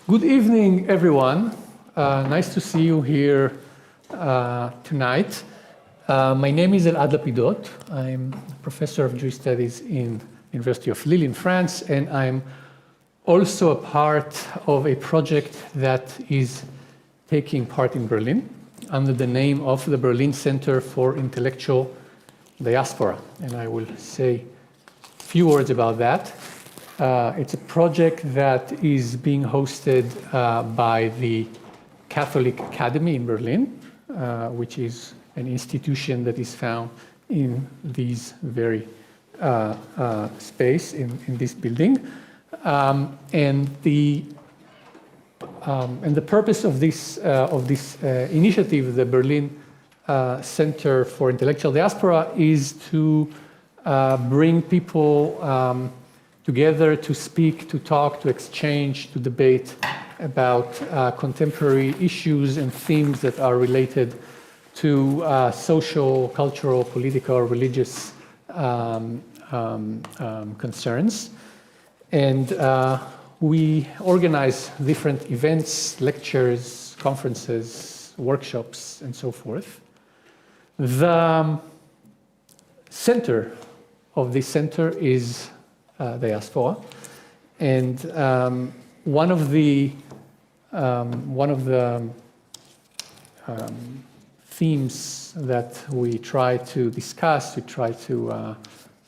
Good evening, everyone. Nice to see you here tonight. My name is Elad Lapidot. I'm professor of Jewish Studies in University of Lille in France, and I'm also a part of a project that is taking part in Berlin under the name of the Berlin Center for Intellectual Diaspora. And I will say a few words about that. It's a project that is being hosted by the Catholic Academy in Berlin, which is an institution that is found in this very space, in this building. And the purpose of this initiative, the Berlin Center for Intellectual Diaspora, is to bring people together to speak, to talk, to exchange, to debate about contemporary issues and themes that are related to social, cultural, political, religious concerns. And we organize different events, lectures, conferences, workshops, and so forth. The center of this center is Diaspora, and one of the themes that we try to discuss, we try to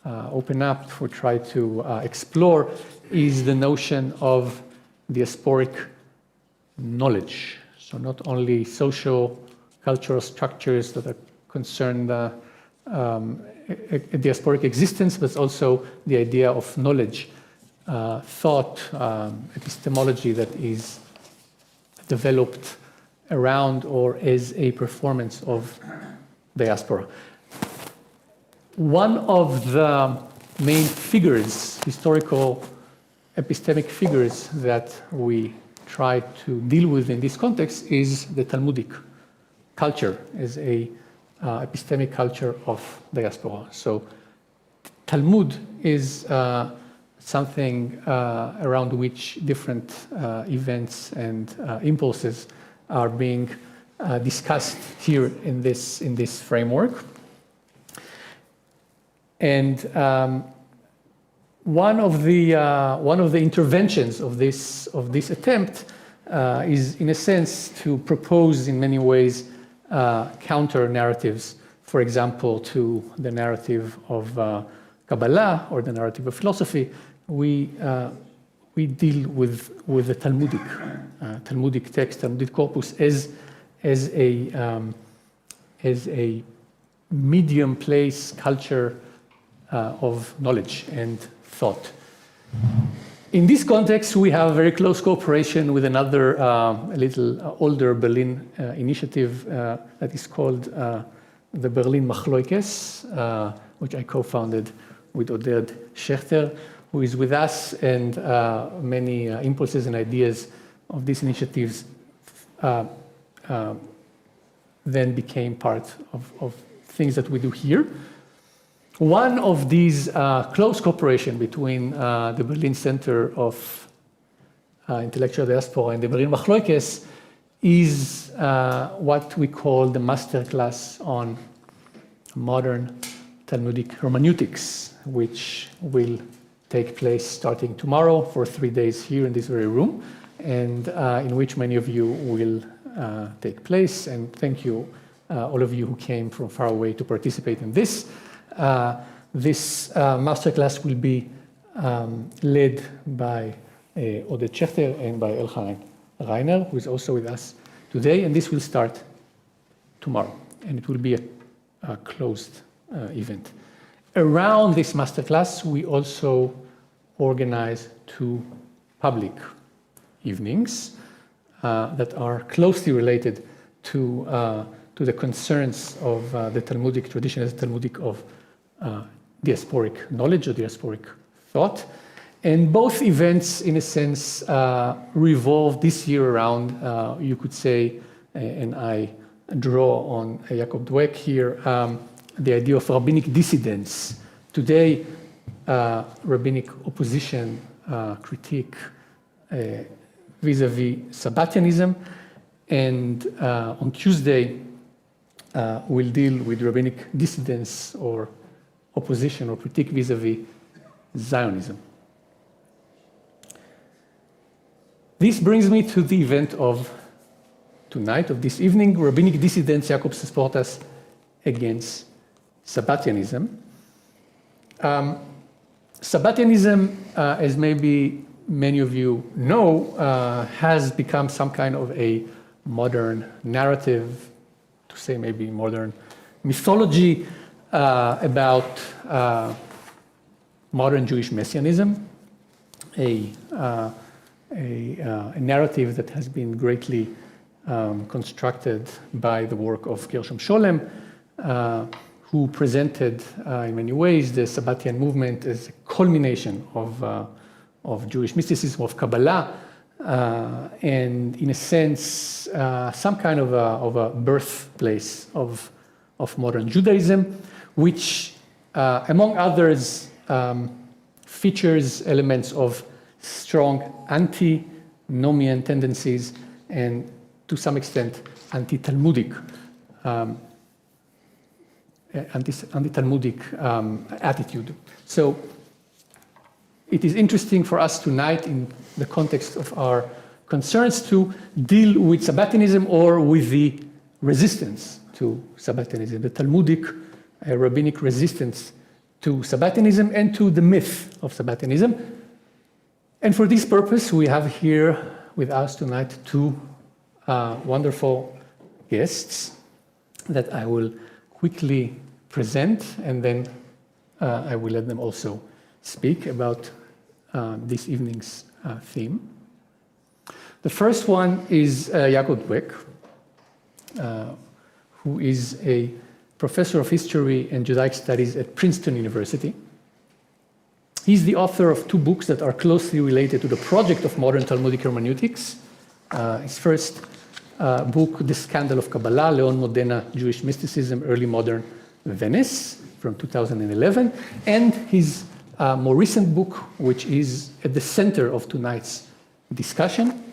open up, we try to explore, is the notion of diasporic knowledge. So not only social, cultural structures that are concerned diasporic existence, but also the idea of knowledge, thought, epistemology that is developed around or as a performance of diaspora. One of the main figures, historical epistemic figures that we try to deal with in this context is the Talmudic culture as a epistemic culture of diaspora. So Talmud is something around which different events and impulses are being discussed here in this framework. And one of the interventions of this attempt is, in a sense, to propose in many ways counter narratives, for example, to the narrative of Kabbalah or the narrative of philosophy. We deal with the Talmudic text, Talmudic corpus as a medium place culture of knowledge and thought. In this context, we have a very close cooperation with another, a little older Berlin initiative that is called the Berlin Machloikes, which I co-founded with Oded Schechter, who is with us, and many impulses and ideas of these initiatives then became part of things that we do here. One of these close cooperation between the Berlin Center of Intellectual Diaspora and the Berlin Machloikes is what we call the masterclass on modern Talmudic hermeneutics, which will take place starting tomorrow for 3 days here in this very room, and in which many of you will take place. And thank you, all of you who came from far away to participate in this. This masterclass will be led by Oded Schechter and by Elchanan Reiner, who is also with us today, and this will start tomorrow, and it will be a closed event. Around this masterclass, we also organize 2 public evenings that are closely related to the concerns of the Talmudic tradition as Talmudic of diasporic knowledge or diasporic thought. And both events, in a sense, revolve this year around, you could say, and I draw on Yaacob Dweck here, the idea of rabbinic dissidence. Today, rabbinic opposition, critique, vis-a-vis Sabbatianism. And on Tuesday, we'll deal with rabbinic dissidence or opposition or critique vis-a-vis Zionism. This brings me to the event of tonight, of this evening, rabbinic dissident Yaacob Sasportas against Sabbatianism. Sabbatianism, as maybe many of you know, has become some kind of a modern narrative, to say maybe modern mythology about modern Jewish messianism, a narrative that has been greatly constructed by the work of Gershom Sholum, who presented in many ways the Sabbatian movement as a culmination of Jewish mysticism, of Kabbalah, and in a sense, some kind of a birthplace of modern Judaism, which, among others, features elements of strong anti-Nomian tendencies and, to some extent, anti-Talmudic attitude. So it is interesting for us tonight, in the context of our concerns, to deal with Sabbatianism or with the resistance to Sabbatianism, the Talmudic rabbinic resistance to Sabbatianism and to the myth of Sabbatianism. And for this purpose, we have here with us tonight two wonderful guests that I will quickly present, and then I will let them also speak about this evening's theme. The first one is Yaacob Dweck, who is a professor of history and Judaic studies at Princeton University. He's the author of two books that are closely related to the project of modern Talmudic hermeneutics. His first book, The Scandal of Kabbalah, Leon Modena, Jewish Mysticism, Early Modern Venice, from 2011, and his more recent book, which is at the center of tonight's discussion,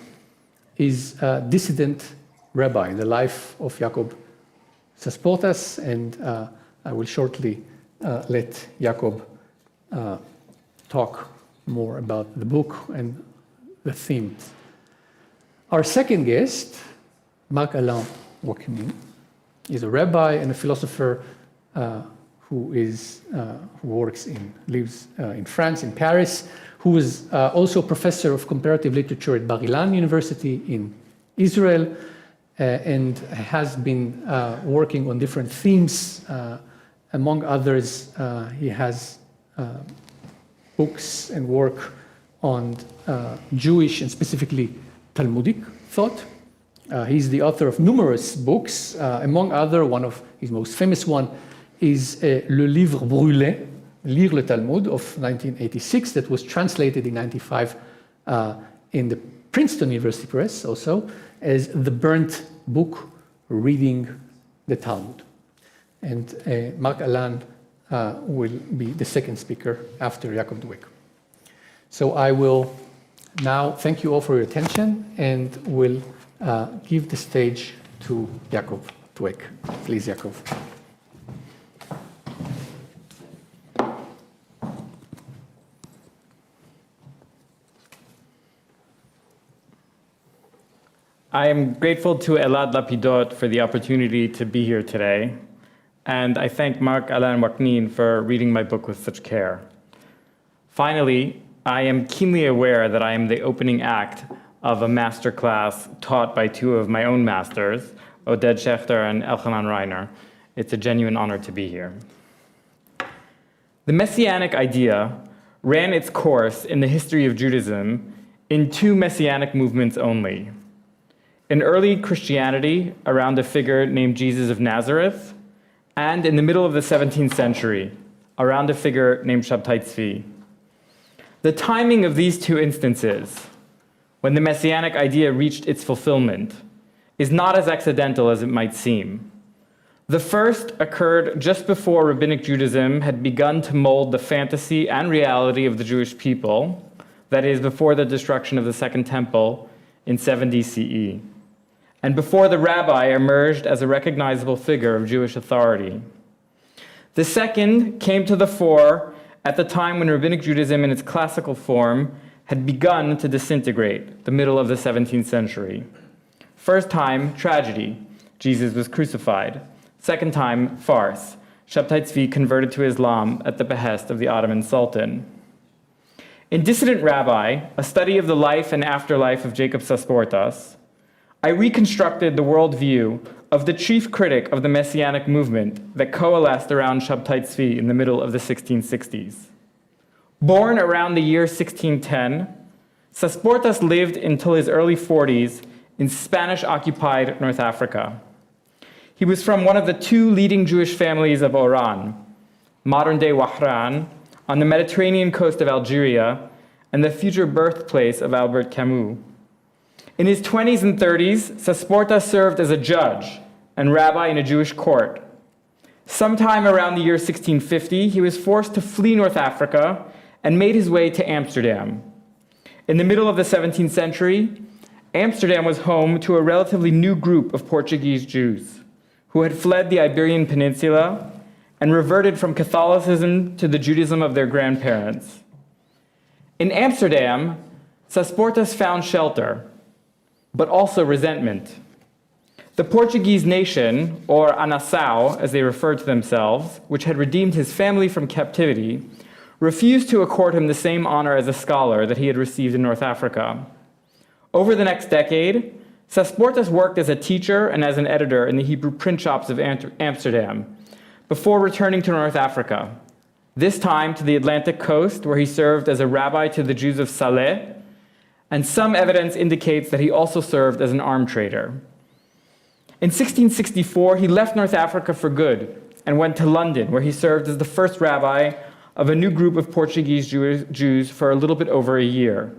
is Dissident Rabbi, The Life of Yaacob Sasportas, and I will shortly let Yaacob talk more about the book and the themes. Our second guest, Marc-Alain Ouaknin, is a rabbi and a philosopher who lives in France, in Paris, who is also a professor of comparative literature at Bar-Ilan University in Israel, and has been working on different themes. Among others, he has books and work on Jewish and specifically Talmudic thought. He's the author of numerous books. Among other, one of his most famous one is Le Livre Brûlé, Lire le Talmud, of 1986, that was translated in 1995 in the Princeton University Press also as The Burnt Book, Reading the Talmud. And Marc-Alain will be the second speaker after Yaacob Dweck. So I will now thank you all for your attention and will give the stage to Yaacob Dweck. Please, Yaacob. I am grateful to Elad Lapidot for the opportunity to be here today, and I thank Marc-Alain Ouaknin for reading my book with such care. Finally, I am keenly aware that I am the opening act of a master class taught by two of my own masters, Oded Schechter and Elchanan Reiner. It's a genuine honor to be here. The messianic idea ran its course in the history of Judaism in two messianic movements only. In early Christianity, around a figure named Jesus of Nazareth, and in the middle of the 17th century, around a figure named Sabbetai Zevi. The timing of these two instances, when the messianic idea reached its fulfillment, is not as accidental as it might seem. The first occurred just before Rabbinic Judaism had begun to mold the fantasy and reality of the Jewish people, that is, before the destruction of the Second Temple in 70 CE, and before the rabbi emerged as a recognizable figure of Jewish authority. The second came to the fore at the time when Rabbinic Judaism in its classical form had begun to disintegrate, the middle of the 17th century. First time, tragedy. Jesus was crucified. Second time, farce. Sabbetai Zevi converted to Islam at the behest of the Ottoman Sultan. In Dissident Rabbi, a study of the life and afterlife of Jacob Sasportas, I reconstructed the worldview of the chief critic of the messianic movement that coalesced around Sabbetai Zevi in the middle of the 1660s. Born around the year 1610, Sasportas lived until his early 40s in Spanish-occupied North Africa. He was from one of the two leading Jewish families of Oran, modern-day Wahran, on the Mediterranean coast of Algeria, and the future birthplace of Albert Camus. In his 20s and 30s, Sasportas served as a judge and rabbi in a Jewish court. Sometime around the year 1650, he was forced to flee North Africa and made his way to Amsterdam. In the middle of the 17th century, Amsterdam was home to a relatively new group of Portuguese Jews who had fled the Iberian Peninsula and reverted from Catholicism to the Judaism of their grandparents. In Amsterdam, Sasportas found shelter, but also resentment. The Portuguese nation, or a Nação, as they referred to themselves, which had redeemed his family from captivity, refused to accord him the same honor as a scholar that he had received in North Africa. Over the next decade, Sasportas worked as a teacher and as an editor in the Hebrew print shops of Amsterdam, before returning to North Africa, this time to the Atlantic coast, where he served as a rabbi to the Jews of Saleh, and some evidence indicates that he also served as an arm trader. In 1664, he left North Africa for good and went to London, where he served as the first rabbi of a new group of Portuguese Jews for a little bit over a year.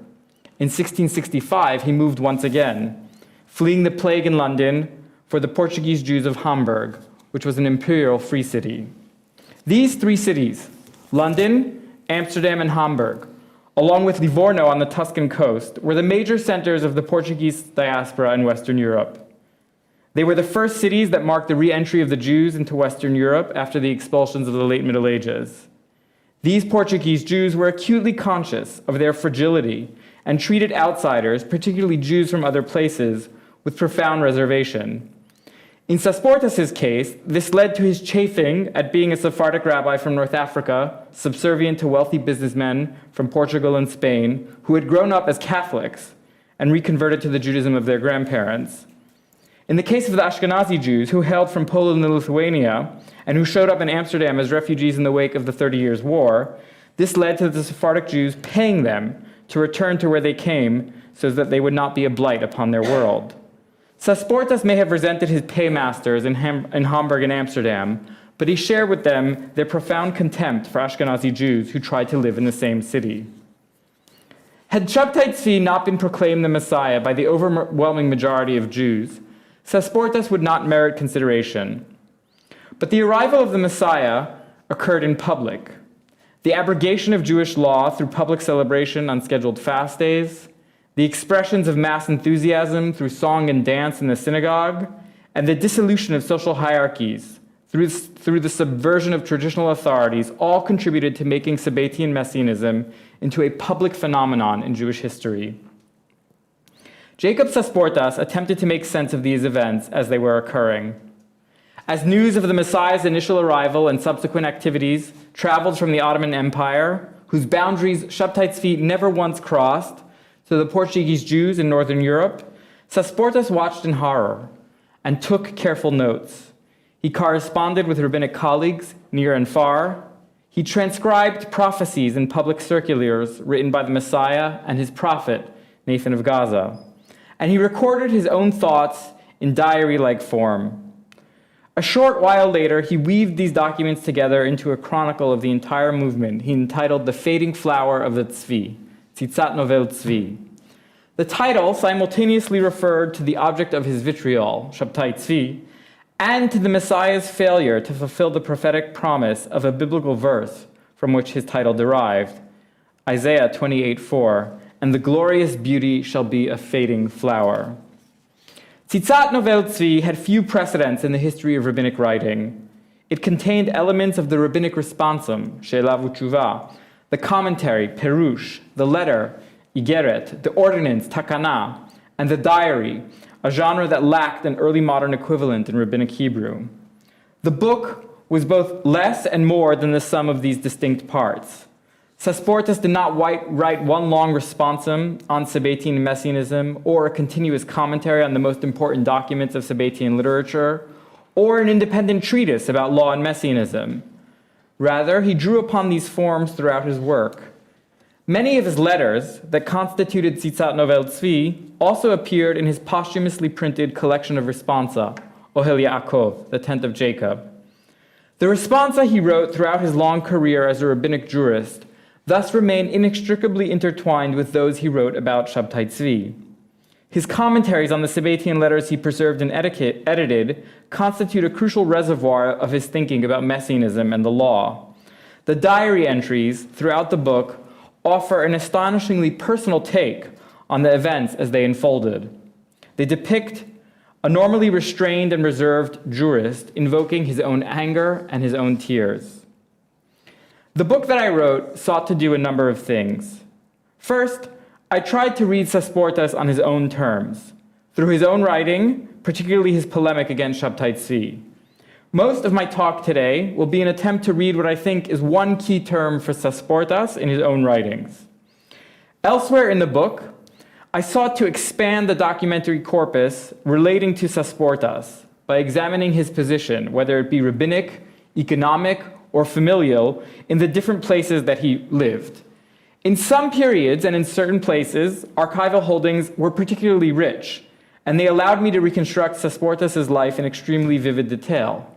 In 1665, he moved once again, fleeing the plague in London for the Portuguese Jews of Hamburg, which was an imperial free city. These three cities, London, Amsterdam, and Hamburg, along with Livorno on the Tuscan coast, were the major centers of the Portuguese diaspora in Western Europe. They were the first cities that marked the re-entry of the Jews into Western Europe after the expulsions of the late Middle Ages. These Portuguese Jews were acutely conscious of their fragility and treated outsiders, particularly Jews from other places, with profound reservation. In Sasportas' case, this led to his chafing at being a Sephardic rabbi from North Africa, subservient to wealthy businessmen from Portugal and Spain, who had grown up as Catholics and reconverted to the Judaism of their grandparents. In the case of the Ashkenazi Jews, who hailed from Poland and Lithuania, and who showed up in Amsterdam as refugees in the wake of the 30 Years' War, this led to the Sephardic Jews paying them to return to where they came so that they would not be a blight upon their world. Sasportas may have resented his paymasters in Hamburg and Amsterdam, but he shared with them their profound contempt for Ashkenazi Jews who tried to live in the same city. Had Sabbetai Zevi not been proclaimed the Messiah by the overwhelming majority of Jews, Sasportas would not merit consideration. But the arrival of the Messiah occurred in public. The abrogation of Jewish law through public celebration on scheduled fast days, the expressions of mass enthusiasm through song and dance in the synagogue, and the dissolution of social hierarchies through the subversion of traditional authorities all contributed to making Sabbatian messianism into a public phenomenon in Jewish history. Jacob Sasportas attempted to make sense of these events as they were occurring. As news of the Messiah's initial arrival and subsequent activities traveled from the Ottoman Empire, whose boundaries Sabbetai Zevi never once crossed, to the Portuguese Jews in Northern Europe, Sasportas watched in horror and took careful notes. He corresponded with rabbinic colleagues near and far. He transcribed prophecies in public circulars written by the Messiah and his prophet, Nathan of Gaza. And he recorded his own thoughts in diary-like form. A short while later, he weaved these documents together into a chronicle of the entire movement he entitled The Fading Flower of the Tzvi, Tzitzat Novel Tzvi. The title simultaneously referred to the object of his vitriol, Sabbetai Zevi, and to the Messiah's failure to fulfill the prophetic promise of a biblical verse from which his title derived, Isaiah 28:4, and the glorious beauty shall be a fading flower. Tzitzat Novelty had few precedents in the history of rabbinic writing. It contained elements of the rabbinic responsum, She'ela v'Tshuva, the commentary, Perush, the letter, Igeret, the ordinance, Takana, and the diary, a genre that lacked an early modern equivalent in rabbinic Hebrew. The book was both less and more than the sum of these distinct parts. Sasportas did not write one long responsum on Sabbatean messianism or a continuous commentary on the most important documents of Sabbatean literature or an independent treatise about law and messianism. Rather, he drew upon these forms throughout his work. Many of his letters that constituted Tzitzat Novelty also appeared in his posthumously printed collection of responsa, Ohel Yaakov, the Tent of Jacob. The responsa he wrote throughout his long career as a rabbinic jurist thus remain inextricably intertwined with those he wrote about Sabbetai Zevi. His commentaries on the Sabbatian letters he preserved and edited constitute a crucial reservoir of his thinking about messianism and the law. The diary entries throughout the book offer an astonishingly personal take on the events as they unfolded. They depict a normally restrained and reserved jurist invoking his own anger and his own tears. The book that I wrote sought to do a number of things. First, I tried to read Sasportas on his own terms, through his own writing, particularly his polemic against Sabbetai Zevi. Most of my talk today will be an attempt to read what I think is one key term for Sasportas in his own writings. Elsewhere in the book, I sought to expand the documentary corpus relating to Sasportas by examining his position, whether it be rabbinic, economic, or familial, in the different places that he lived. In some periods and in certain places, archival holdings were particularly rich, and they allowed me to reconstruct Sasportas' life in extremely vivid detail.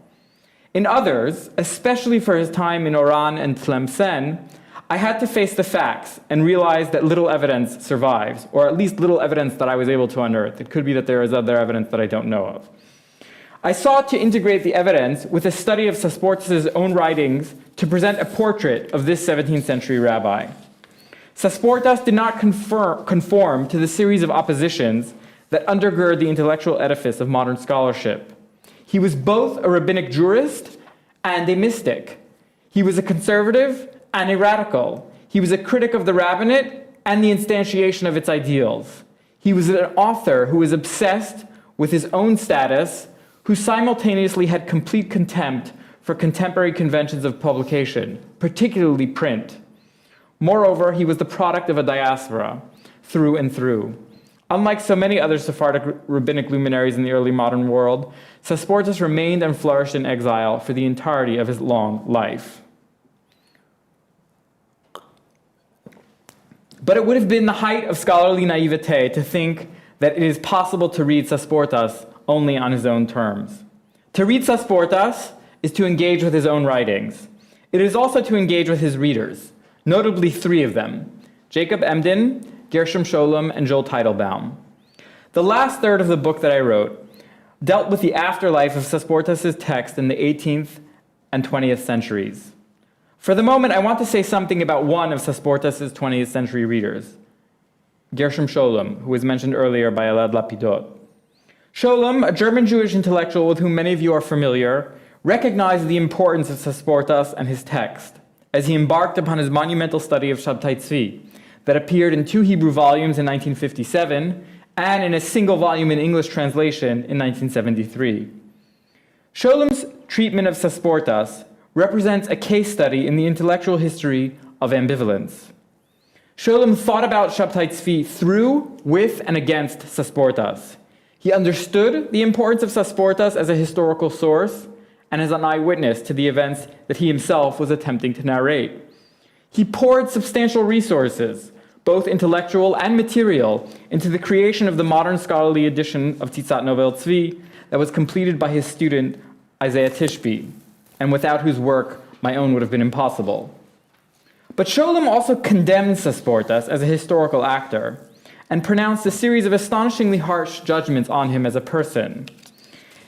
In others, especially for his time in Oran and Tlemcen, I had to face the facts and realize that little evidence survives, or at least little evidence that I was able to unearth. It could be that there is other evidence that I don't know of. I sought to integrate the evidence with a study of Sasportas' own writings to present a portrait of this 17th century rabbi. Sasportas did not conform to the series of oppositions that undergird the intellectual edifice of modern scholarship. He was both a rabbinic jurist and a mystic. He was a conservative and a radical. He was a critic of the rabbinate and the instantiation of its ideals. He was an author who was obsessed with his own status, who simultaneously had complete contempt for contemporary conventions of publication, particularly print. Moreover, he was the product of a diaspora, through and through. Unlike so many other Sephardic rabbinic luminaries in the early modern world, Sasportas remained and flourished in exile for the entirety of his long life. But it would have been the height of scholarly naivete to think that it is possible to read Sasportas only on his own terms. To read Sasportas is to engage with his own writings. It is also to engage with his readers, notably three of them, Jacob Emden, Gershom Sholum, and Joel Teitelbaum. The last third of the book that I wrote dealt with the afterlife of Sasportas' text in the 18th and 20th centuries. For the moment, I want to say something about one of Sasportas' 20th century readers, Gershom Sholum, who was mentioned earlier by Elad Lapidot. Sholum, a German Jewish intellectual with whom many of you are familiar, recognized the importance of Sasportas and his text as he embarked upon his monumental study of Sabbetai Zevi that appeared in 2 Hebrew volumes in 1957 and in a single volume in English translation in 1973. Sholum's treatment of Sasportas represents a case study in the intellectual history of ambivalence. Sholum thought about Sabbetai Zevi through, with, and against Sasportas. He understood the importance of Sasportas as a historical source and as an eyewitness to the events that he himself was attempting to narrate. He poured substantial resources, both intellectual and material, into the creation of the modern scholarly edition of Tzitzat Novelty that was completed by his student Isaiah Tishby, and without whose work my own would have been impossible. But Sholum also condemned Sasportas as a historical actor and pronounced a series of astonishingly harsh judgments on him as a person.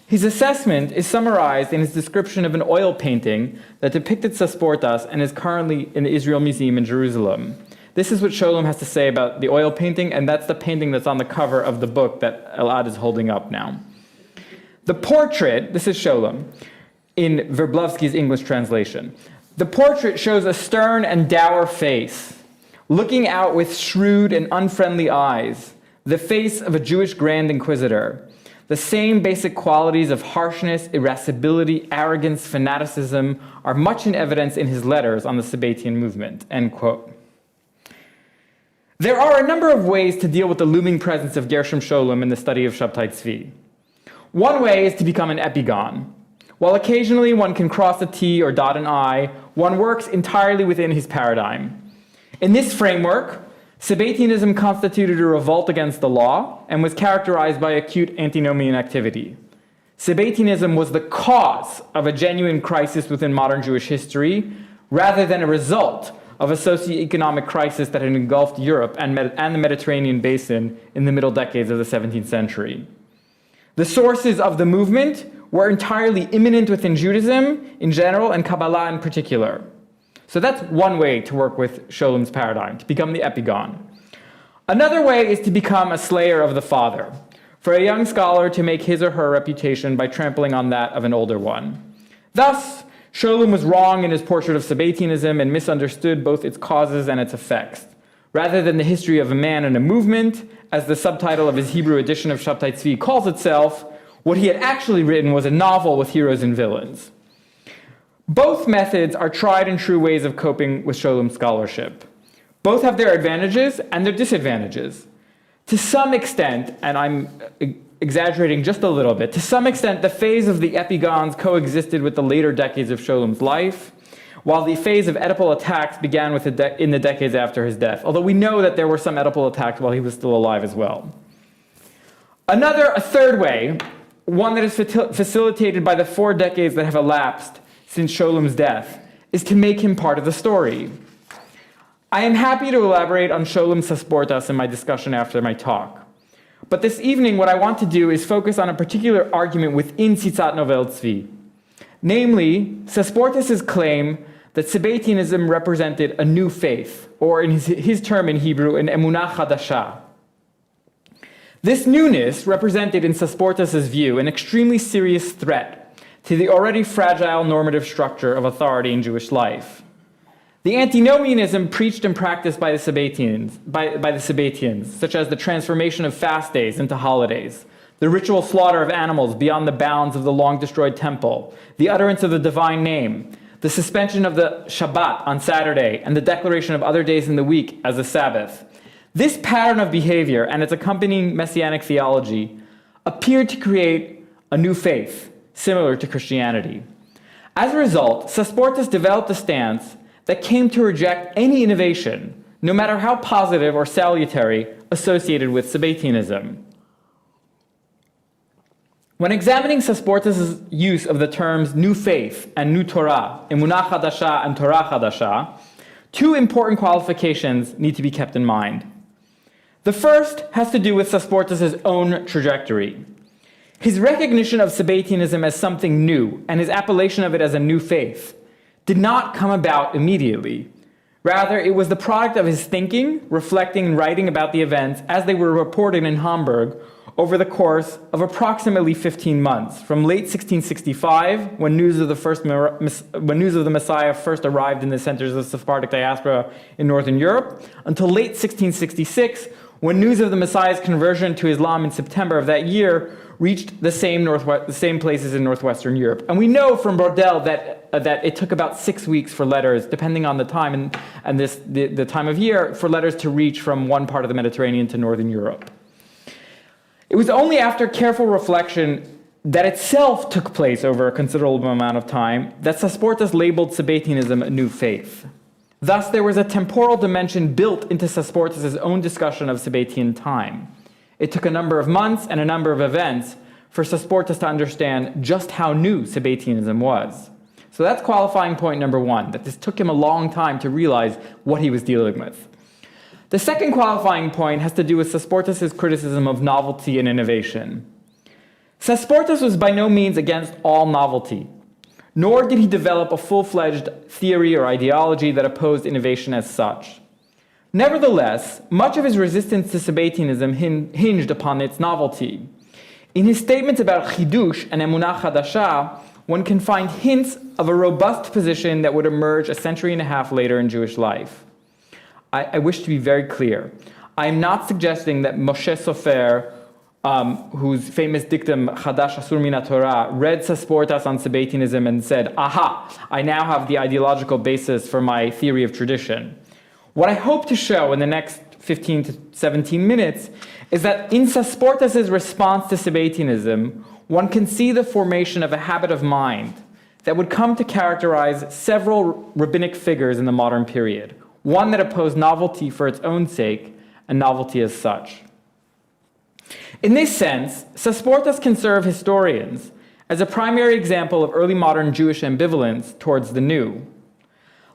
His assessment is summarized in his description of an oil painting that depicted Sasportas and is currently in the Israel Museum in Jerusalem. This is what Sholum has to say about the oil painting, and that's the painting that's on the cover of the book that Elad is holding up now. The portrait, this is Sholum, in Verblovsky's English translation. The portrait shows a stern and dour face, looking out with shrewd and unfriendly eyes, the face of a Jewish Grand Inquisitor. The same basic qualities of harshness, irascibility, arrogance, fanaticism are much in evidence in his letters on the Sabbatian movement, end quote. There are a number of ways to deal with the looming presence of Gershom Sholum in the study of Sabbetai Zevi. One way is to become an epigon. While occasionally one can cross a T or dot an I, one works entirely within his paradigm. In this framework, Sabbatianism constituted a revolt against the law and was characterized by acute antinomian activity. Sabbatianism was the cause of a genuine crisis within modern Jewish history, rather than a result of a socioeconomic crisis that had engulfed Europe and the Mediterranean basin in the middle decades of the 17th century. The sources of the movement were entirely imminent within Judaism in general and Kabbalah in particular. So that's one way to work with Sholum's paradigm, to become the epigon. Another way is to become a slayer of the father, for a young scholar to make his or her reputation by trampling on that of an older one. Thus, Sholum was wrong in his portrait of Sabbatianism and misunderstood both its causes and its effects. Rather than the history of a man and a movement, as the subtitle of his Hebrew edition of Sabbetai Zevi calls itself, what he had actually written was a novel with heroes and villains. Both methods are tried and true ways of coping with Sholum scholarship. Both have their advantages and their disadvantages. To some extent, and I'm exaggerating just a little bit, to some extent the phase of the epigons coexisted with the later decades of Sholum's life, while the phase of Oedipal attacks began in the decades after his death, although we know that there were some Oedipal attacks while he was still alive as well. A third way, one that is facilitated by the 4 decades that have elapsed since Sholum's death, is to make him part of the story. I am happy to elaborate on Sholum Sasportas in my discussion after my talk. But this evening, what I want to do is focus on a particular argument within Tzitzat Novelty. Namely, Sasportas' claim that Sabbatianism represented a new faith, or in his term in Hebrew, an emunah chadasha. This newness represented in Sasportas' view an extremely serious threat to the already fragile normative structure of authority in Jewish life. The antinomianism preached and practiced by the Sabbatians, such as the transformation of fast days into holidays, the ritual slaughter of animals beyond the bounds of the long-destroyed temple, the utterance of the divine name, the suspension of the Shabbat on Saturday, and the declaration of other days in the week as a Sabbath. This pattern of behavior and its accompanying messianic theology appeared to create a new faith, similar to Christianity. As a result, Sasportas developed a stance that came to reject any innovation, no matter how positive or salutary, associated with Sabbatianism. When examining Sasportas' use of the terms new faith and new Torah, emunah chadasha and Torah chadasha, 2 important qualifications need to be kept in mind. The first has to do with Sasportas' own trajectory. His recognition of Sabbatianism as something new and his appellation of it as a new faith did not come about immediately. Rather, it was the product of his thinking, reflecting, and writing about the events as they were reported in Hamburg over the course of approximately 15 months, from late 1665, when news of the Messiah first arrived in the centers of the Sephardic diaspora in Northern Europe, until late 1666, when news of the Messiah's conversion to Islam in September of that year reached the same places in Northwestern Europe. And we know from Brodel that it took about 6 weeks for letters, depending on the time and the time of year, for letters to reach from one part of the Mediterranean to Northern Europe. It was only after careful reflection that itself took place over a considerable amount of time that Sasportas labeled Sabbatianism a new faith. Thus, there was a temporal dimension built into Sasportas' own discussion of Sabbatian time. It took a number of months and a number of events for Sasportas to understand just how new Sabbatianism was. So that's qualifying point number 1, that this took him a long time to realize what he was dealing with. The second qualifying point has to do with Sasportas' criticism of novelty and innovation. Sasportas was by no means against all novelty, nor did he develop a full-fledged theory or ideology that opposed innovation as such. Nevertheless, much of his resistance to Sabbatianism hinged upon its novelty. In his statements about Chidush and Emunah Chadasha, one can find hints of a robust position that would emerge a century and a half later in Jewish life. I wish to be very clear. I am not suggesting that Moshe Sofer, whose famous dictum Chadash Asur Min Torah, read Sasportas on Sabbatianism and said, aha, I now have the ideological basis for my theory of tradition. What I hope to show in the next 15 to 17 minutes is that in Sasportas' response to Sabbatianism, one can see the formation of a habit of mind that would come to characterize several rabbinic figures in the modern period, one that opposed novelty for its own sake and novelty as such. In this sense, Sasportas can serve historians as a primary example of early modern Jewish ambivalence towards the new.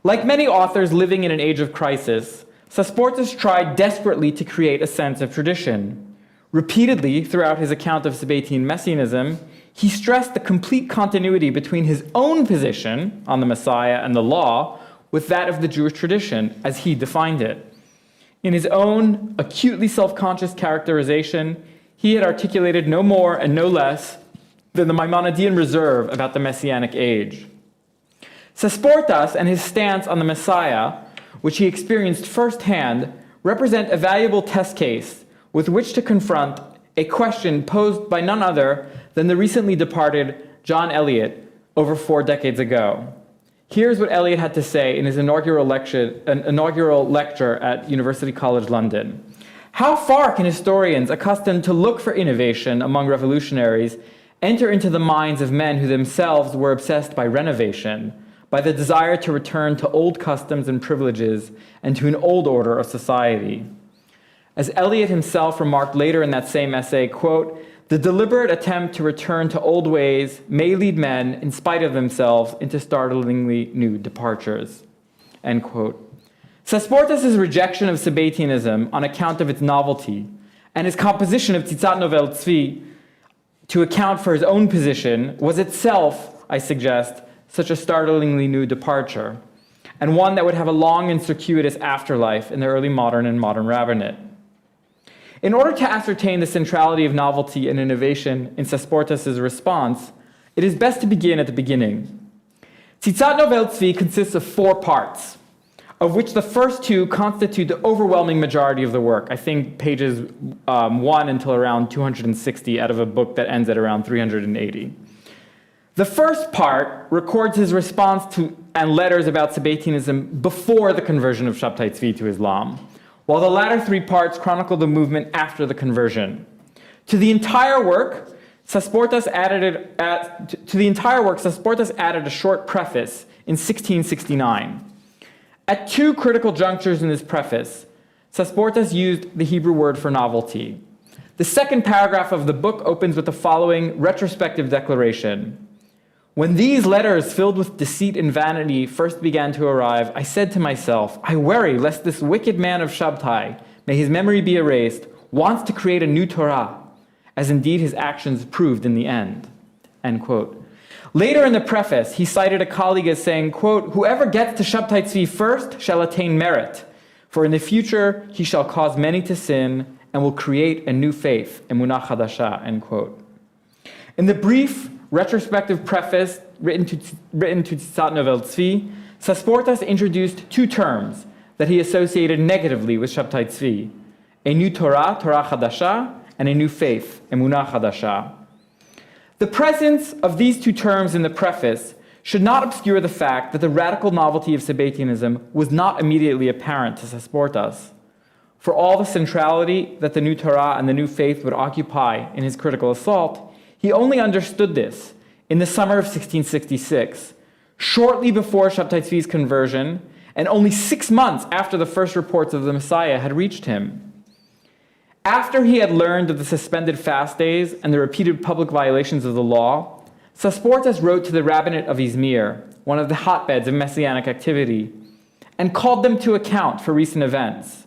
Like many authors living in an age of crisis, Sasportas tried desperately to create a sense of tradition. Repeatedly, throughout his account of Sabbatean messianism, he stressed the complete continuity between his own position on the Messiah and the law with that of the Jewish tradition, as he defined it. In his own acutely self-conscious characterization, he had articulated no more and no less than the Maimonidean reserve about the Messianic age. Sasportas and his stance on the Messiah, which he experienced firsthand, represent a valuable test case with which to confront a question posed by none other than the recently departed John Eliot over 4 decades ago. Here's what Eliot had to say in his inaugural lecture at University College London. How far can historians accustomed to look for innovation among revolutionaries enter into the minds of men who themselves were obsessed by renovation, by the desire to return to old customs and privileges and to an old order of society? As Eliot himself remarked later in that same essay, quote, the deliberate attempt to return to old ways may lead men, in spite of themselves, into startlingly new departures, end quote. Sasportas' rejection of Sabbatianism on account of its novelty and his composition of Tzitzat Novelty to account for his own position was itself, I suggest, such a startlingly new departure, and one that would have a long and circuitous afterlife in the early modern and modern rabbinate. In order to ascertain the centrality of novelty and innovation in Sasportas' response, it is best to begin at the beginning. Tzitzat Novelty consists of 4 parts, of which the first 2 constitute the overwhelming majority of the work. I think pages 1 until around 260 out of a book that ends at around 380. The first part records his response to and letters about Sabbatianism before the conversion of Sabbetai Zevi to Islam, while the latter 3 parts chronicle the movement after the conversion. To the entire work, Sasportas added a short preface in 1669. At 2 critical junctures in this preface, Sasportas used the Hebrew word for novelty. The second paragraph of the book opens with the following retrospective declaration. When these letters filled with deceit and vanity first began to arrive, I said to myself, I worry lest this wicked man of Sabbatai, may his memory be erased, wants to create a new Torah, as indeed his actions proved in the end. End quote. Later in the preface, he cited a colleague as saying, quote, whoever gets to Sabbatai Zevi first shall attain merit, for in the future he shall cause many to sin and will create a new faith, emunah chadasha, end quote. In the brief retrospective preface written to Tzitzat Novelty, Sasportas introduced 2 terms that he associated negatively with Sabbatai Zevi: a new Torah, Torah Chadasha, and a new faith, Emunah Chadasha. The presence of these 2 terms in the preface should not obscure the fact that the radical novelty of Sabbatianism was not immediately apparent to Sasportas. For all the centrality that the new Torah and the new faith would occupy in his critical assault, he only understood this in the summer of 1666, shortly before Sabbatai Zevi's conversion, and only 6 months after the first reports of the Messiah had reached him. After he had learned of the suspended fast days and the repeated public violations of the law, Sasportas wrote to the Rabbinate of Izmir, one of the hotbeds of messianic activity, and called them to account for recent events.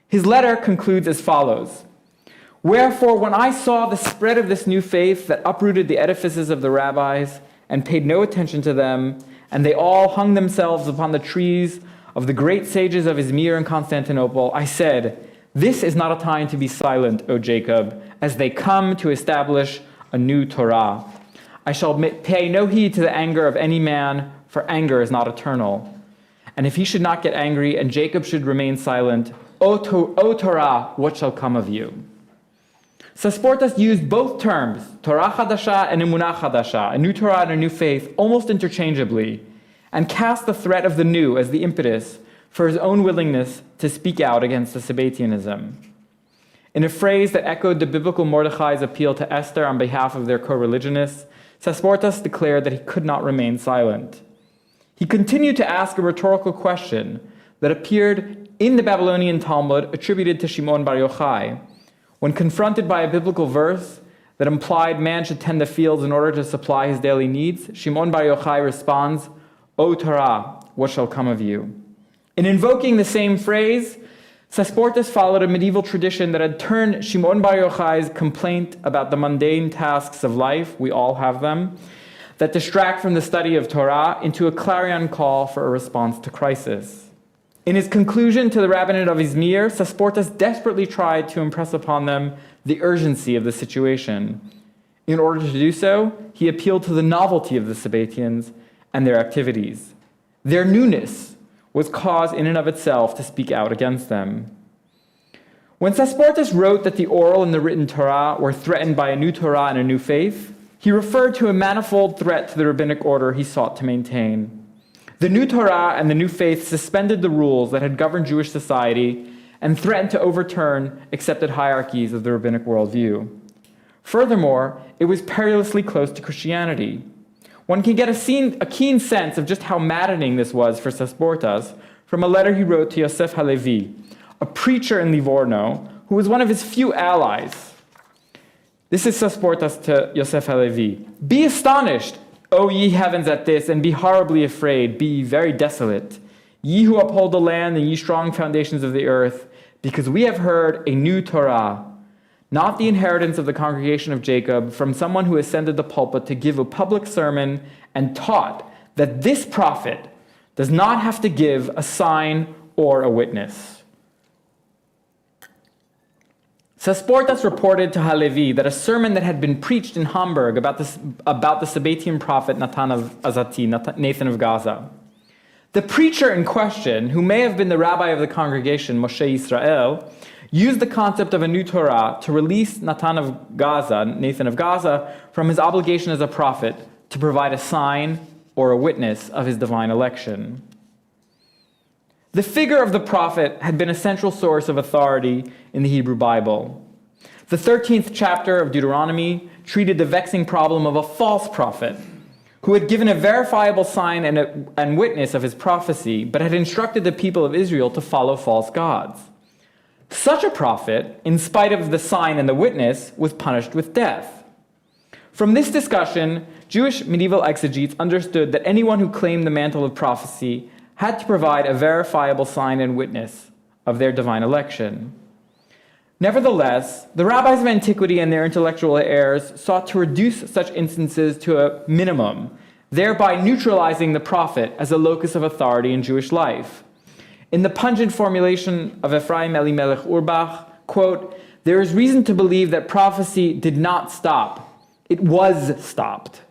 His letter concludes as follows. Wherefore, when I saw the spread of this new faith that uprooted the edifices of the rabbis and paid no attention to them, and they all hung themselves upon the trees of the great sages of Izmir and Constantinople, I said, "This is not a time to be silent, O Jacob, as they come to establish a new Torah. I shall pay no heed to the anger of any man, for anger is not eternal. And if he should not get angry and Jacob should remain silent, O Torah, what shall come of you?" Sasportas used both terms, Torah Chadasha and Emunah Chadasha, a new Torah and a new faith, almost interchangeably, and cast the threat of the new as the impetus for his own willingness to speak out against the Sabbatianism. In a phrase that echoed the biblical Mordechai's appeal to Esther on behalf of their co-religionists, Sasportas declared that he could not remain silent. He continued to ask a rhetorical question that appeared in the Babylonian Talmud attributed to Shimon Bar Yochai. When confronted by a biblical verse that implied man should tend the fields in order to supply his daily needs, Shimon Bar Yochai responds, "O Torah, what shall come of you?" In invoking the same phrase, Sasportas followed a medieval tradition that had turned Shimon Bar Yochai's complaint about the mundane tasks of life, we all have them, that distract from the study of Torah, into a clarion call for a response to crisis. In his conclusion to the Rabbinate of Izmir, Sasportas desperately tried to impress upon them the urgency of the situation. In order to do so, he appealed to the novelty of the Sabbatians and their activities. Their newness was cause in and of itself to speak out against them. When Sasportas wrote that the oral and the written Torah were threatened by a new Torah and a new faith, he referred to a manifold threat to the rabbinic order he sought to maintain. The new Torah and the new faith suspended the rules that had governed Jewish society and threatened to overturn accepted hierarchies of the rabbinic worldview. Furthermore, it was perilously close to Christianity. One can get a keen sense of just how maddening this was for Sasportas from a letter he wrote to Yosef Halevi, a preacher in Livorno, who was one of his few allies. This is Sasportas to Yosef Halevi. "Be astonished, O ye heavens, at this, and be horribly afraid, be ye very desolate, ye who uphold the land and ye strong foundations of the earth, because we have heard a new Torah, not the inheritance of the congregation of Jacob, from someone who ascended the pulpit to give a public sermon and taught that this prophet does not have to give a sign or a witness." Sasportas reported to Halevi that a sermon that had been preached in Hamburg about the Sabbatian prophet Nathan of Gaza. The preacher in question, who may have been the rabbi of the congregation, Moshe Yisrael, used the concept of a new Torah to release Nathan of Gaza, from his obligation as a prophet to provide a sign or a witness of his divine election. The figure of the prophet had been a central source of authority in the Hebrew Bible. The 13th chapter of Deuteronomy treated the vexing problem of a false prophet who had given a verifiable sign and witness of his prophecy, but had instructed the people of Israel to follow false gods. Such a prophet, in spite of the sign and the witness, was punished with death. From this discussion, Jewish medieval exegetes understood that anyone who claimed the mantle of prophecy had to provide a verifiable sign and witness of their divine election. Nevertheless, the rabbis of antiquity and their intellectual heirs sought to reduce such instances to a minimum, thereby neutralizing the prophet as a locus of authority in Jewish life. In the pungent formulation of Ephraim Elimelech Urbach, quote, "There is reason to believe that prophecy did not stop. It was stopped.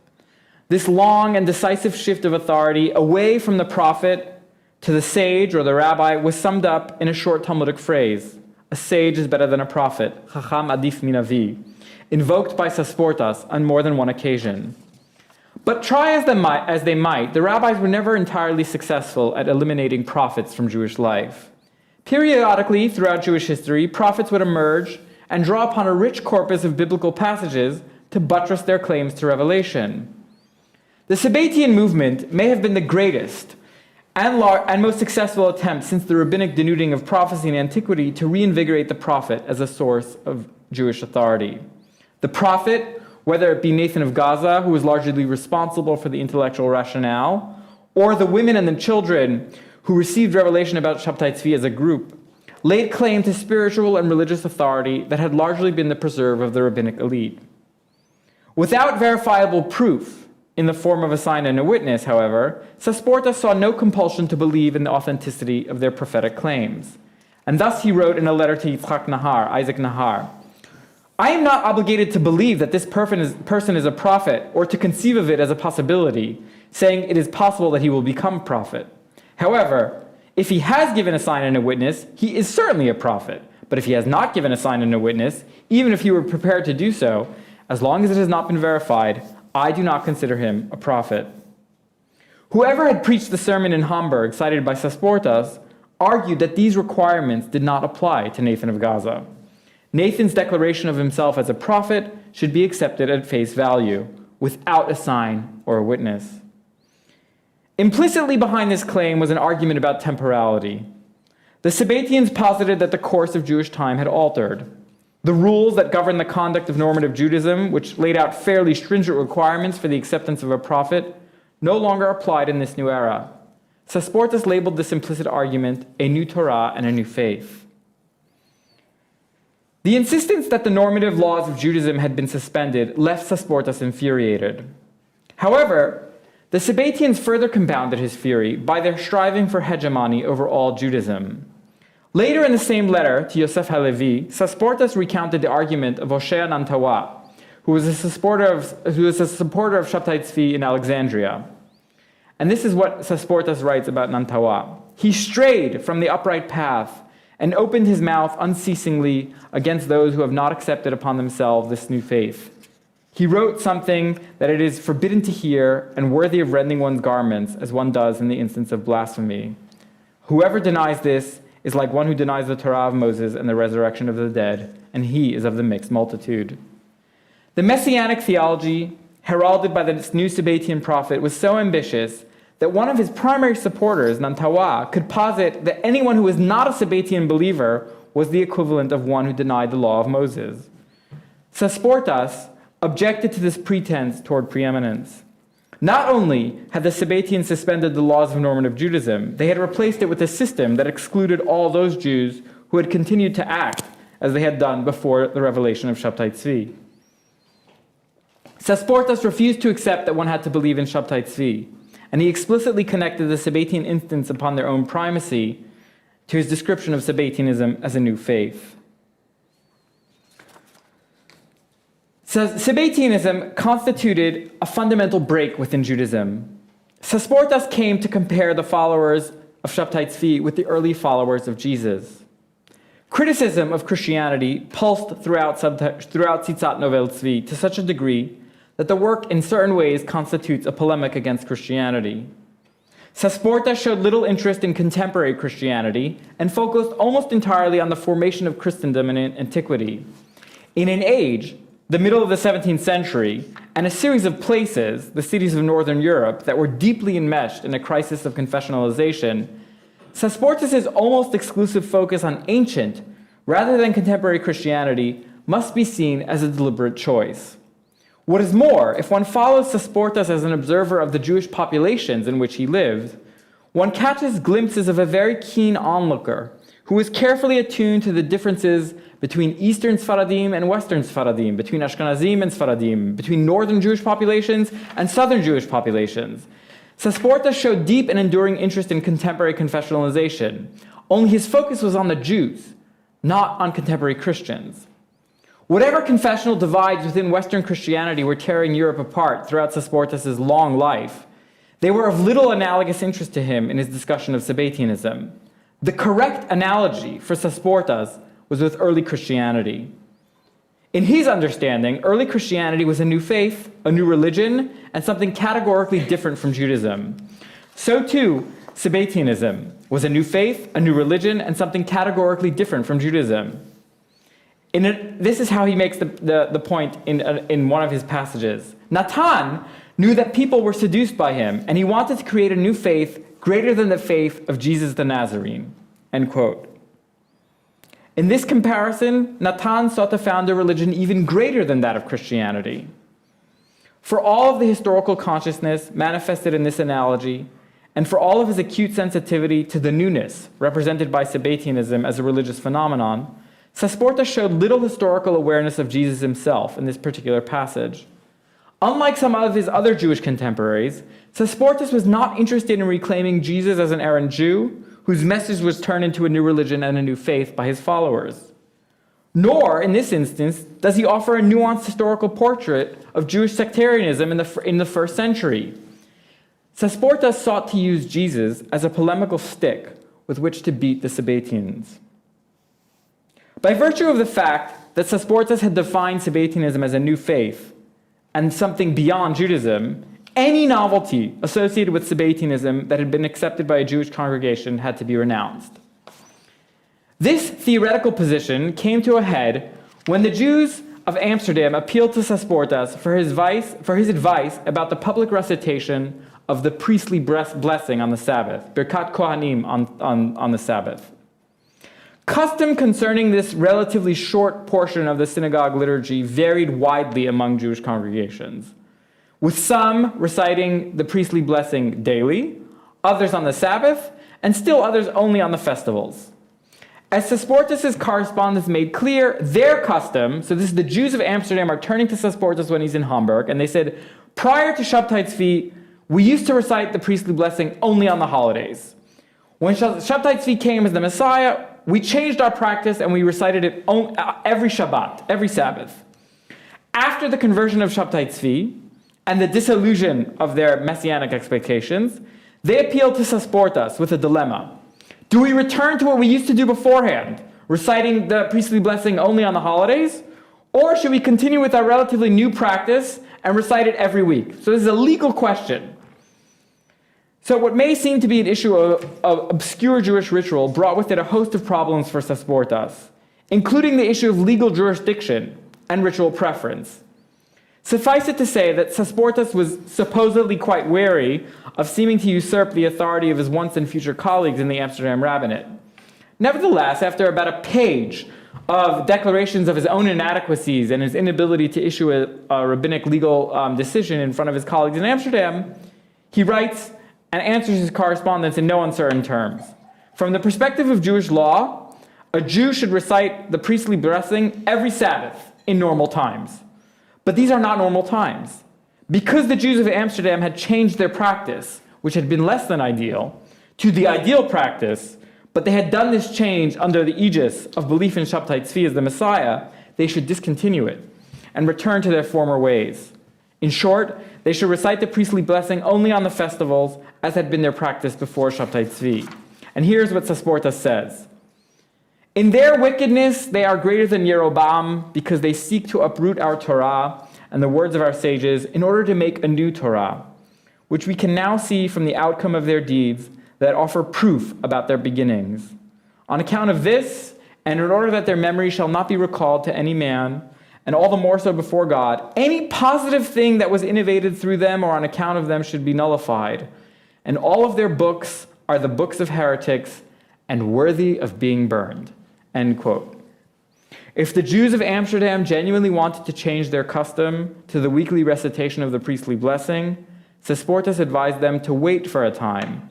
This long and decisive shift of authority away from the prophet to the sage or the rabbi was summed up in a short Talmudic phrase, 'A sage is better than a prophet,' Chacham adif min avi, invoked by Sasportas on more than one occasion. But try as they might, the rabbis were never entirely successful at eliminating prophets from Jewish life. Periodically, throughout Jewish history, prophets would emerge and draw upon a rich corpus of biblical passages to buttress their claims to revelation. The Sabbatian movement may have been the greatest and most successful attempt since the rabbinic denuding of prophecy in antiquity to reinvigorate the prophet as a source of Jewish authority. The prophet, whether it be Nathan of Gaza, who was largely responsible for the intellectual rationale, or the women and the children who received revelation about Sabbetai Zevi as a group, laid claim to spiritual and religious authority that had largely been the preserve of the rabbinic elite. Without verifiable proof, in the form of a sign and a witness, however, Sasportas saw no compulsion to believe in the authenticity of their prophetic claims. And thus he wrote in a letter to Isaac Nahar, I am not obligated to believe that this person is a prophet or to conceive of it as a possibility, saying it is possible that he will become a prophet. However, if he has given a sign and a witness, he is certainly a prophet. But if he has not given a sign and a witness, even if he were prepared to do so, as long as it has not been verified, I do not consider him a prophet. Whoever had preached the sermon in Hamburg cited by Sasportas argued that these requirements did not apply to Nathan of Gaza. Nathan's declaration of himself as a prophet should be accepted at face value, without a sign or a witness. Implicitly behind this claim was an argument about temporality. The Sabbatians posited that the course of Jewish time had altered. The rules that govern the conduct of normative Judaism, which laid out fairly stringent requirements for the acceptance of a prophet, no longer applied in this new era. Sasportas labeled this implicit argument a new Torah and a new faith. The insistence that the normative laws of Judaism had been suspended left Sasportas infuriated. However, the Sabbatians further compounded his fury by their striving for hegemony over all Judaism. Later in the same letter to Yosef Halevi, Sasportas recounted the argument of Hoshea Nantawa, who was a supporter of Sabbetai Zevi in Alexandria. And this is what Sasportas writes about Nantawa. He strayed from the upright path and opened his mouth unceasingly against those who have not accepted upon themselves this new faith. He wrote something that it is forbidden to hear and worthy of rending one's garments, as one does in the instance of blasphemy. Whoever denies this is like one who denies the Torah of Moses and the resurrection of the dead, and he is of the mixed multitude. The messianic theology, heralded by this new Sabbatian prophet, was so ambitious that one of his primary supporters, Nantawa, could posit that anyone who was not a Sabbatian believer was the equivalent of one who denied the law of Moses. Sasportas objected to this pretense toward preeminence. Not only had the Sabbatians suspended the laws of normative Judaism, they had replaced it with a system that excluded all those Jews who had continued to act as they had done before the revelation of Sabbetai Zevi. Sasportas refused to accept that one had to believe in Sabbetai Zevi, and he explicitly connected the Sabbatian instance upon their own primacy to his description of Sabbatianism as a new faith. Sabbatianism constituted a fundamental break within Judaism. Sasportas came to compare the followers of Sabbetai Zevi with the early followers of Jesus. Criticism of Christianity pulsed throughout Tzitzat Novelty to such a degree that the work in certain ways constitutes a polemic against Christianity. Sasportas showed little interest in contemporary Christianity and focused almost entirely on the formation of Christendom in antiquity. In an age, the middle of the 17th century, and a series of places, the cities of Northern Europe, that were deeply enmeshed in a crisis of confessionalization, Sasportas' almost exclusive focus on ancient, rather than contemporary Christianity, must be seen as a deliberate choice. What is more, if one follows Sasportas as an observer of the Jewish populations in which he lived, one catches glimpses of a very keen onlooker who is carefully attuned to the differences between Eastern Sfaradim and Western Sfaradim, between Ashkenazim and Sfaradim, between Northern Jewish populations and Southern Jewish populations. Sasportas showed deep and enduring interest in contemporary confessionalization, only his focus was on the Jews, not on contemporary Christians. Whatever confessional divides within Western Christianity were tearing Europe apart throughout Sasportas' long life, they were of little analogous interest to him in his discussion of Sabbatianism. The correct analogy for Sasportas was with early Christianity. In his understanding, early Christianity was a new faith, a new religion, and something categorically different from Judaism. So too, Sabbatianism was a new faith, a new religion, and something categorically different from Judaism. This is how he makes the point in one of his passages. Natan knew that people were seduced by him, and he wanted to create a new faith greater than the faith of Jesus the Nazarene. End quote. In this comparison, Natan sought to found a religion even greater than that of Christianity. For all of the historical consciousness manifested in this analogy, and for all of his acute sensitivity to the newness represented by Sabbatianism as a religious phenomenon, Sasportas showed little historical awareness of Jesus himself in this particular passage. Unlike some of his other Jewish contemporaries, Sasportas was not interested in reclaiming Jesus as an errant Jew, whose message was turned into a new religion and a new faith by his followers. Nor, in this instance, does he offer a nuanced historical portrait of Jewish sectarianism in the first century. Sasportas sought to use Jesus as a polemical stick with which to beat the Sabbatians. By virtue of the fact that Sasportas had defined Sabbatianism as a new faith and something beyond Judaism, any novelty associated with Sabbatianism that had been accepted by a Jewish congregation had to be renounced. This theoretical position came to a head when the Jews of Amsterdam appealed to Sasportas for his advice about the public recitation of the priestly blessing on the Sabbath, Birkat Kohanim on the Sabbath. Custom concerning this relatively short portion of the synagogue liturgy varied widely among Jewish congregations, with some reciting the priestly blessing daily, others on the Sabbath, and still others only on the festivals. As Sasportas' correspondents made clear, their custom, so this is the Jews of Amsterdam are turning to Sasportas when he's in Hamburg, and they said, prior to Sabbetai Zevi, we used to recite the priestly blessing only on the holidays. When Sabbetai Zevi came as the Messiah, we changed our practice and we recited it every Shabbat, every Sabbath. After the conversion of Sabbetai Zevi and the disillusion of their messianic expectations, they appealed to Sasportas with a dilemma. Do we return to what we used to do beforehand, reciting the priestly blessing only on the holidays? Or should we continue with our relatively new practice and recite it every week? So this is a legal question. So what may seem to be an issue of obscure Jewish ritual brought with it a host of problems for Sasportas, including the issue of legal jurisdiction and ritual preference. Suffice it to say that Sasportas was supposedly quite wary of seeming to usurp the authority of his once and future colleagues in the Amsterdam Rabbinate. Nevertheless, after about a page of declarations of his own inadequacies and his inability to issue a rabbinic legal decision in front of his colleagues in Amsterdam, he writes and answers his correspondence in no uncertain terms. From the perspective of Jewish law, a Jew should recite the priestly blessing every Sabbath in normal times. But these are not normal times. Because the Jews of Amsterdam had changed their practice, which had been less than ideal, to the ideal practice, but they had done this change under the aegis of belief in Sabbetai Zevi as the Messiah, they should discontinue it and return to their former ways. In short, they should recite the priestly blessing only on the festivals, as had been their practice before Sabbetai Zevi. And here's what Sasportas says. In their wickedness, they are greater than Yeroboam because they seek to uproot our Torah and the words of our sages in order to make a new Torah, which we can now see from the outcome of their deeds that offer proof about their beginnings. On account of this, and in order that their memory shall not be recalled to any man, and all the more so before God, any positive thing that was innovated through them or on account of them should be nullified, and all of their books are the books of heretics and worthy of being burned. End quote. If the Jews of Amsterdam genuinely wanted to change their custom to the weekly recitation of the priestly blessing, Sasportas advised them to wait for a time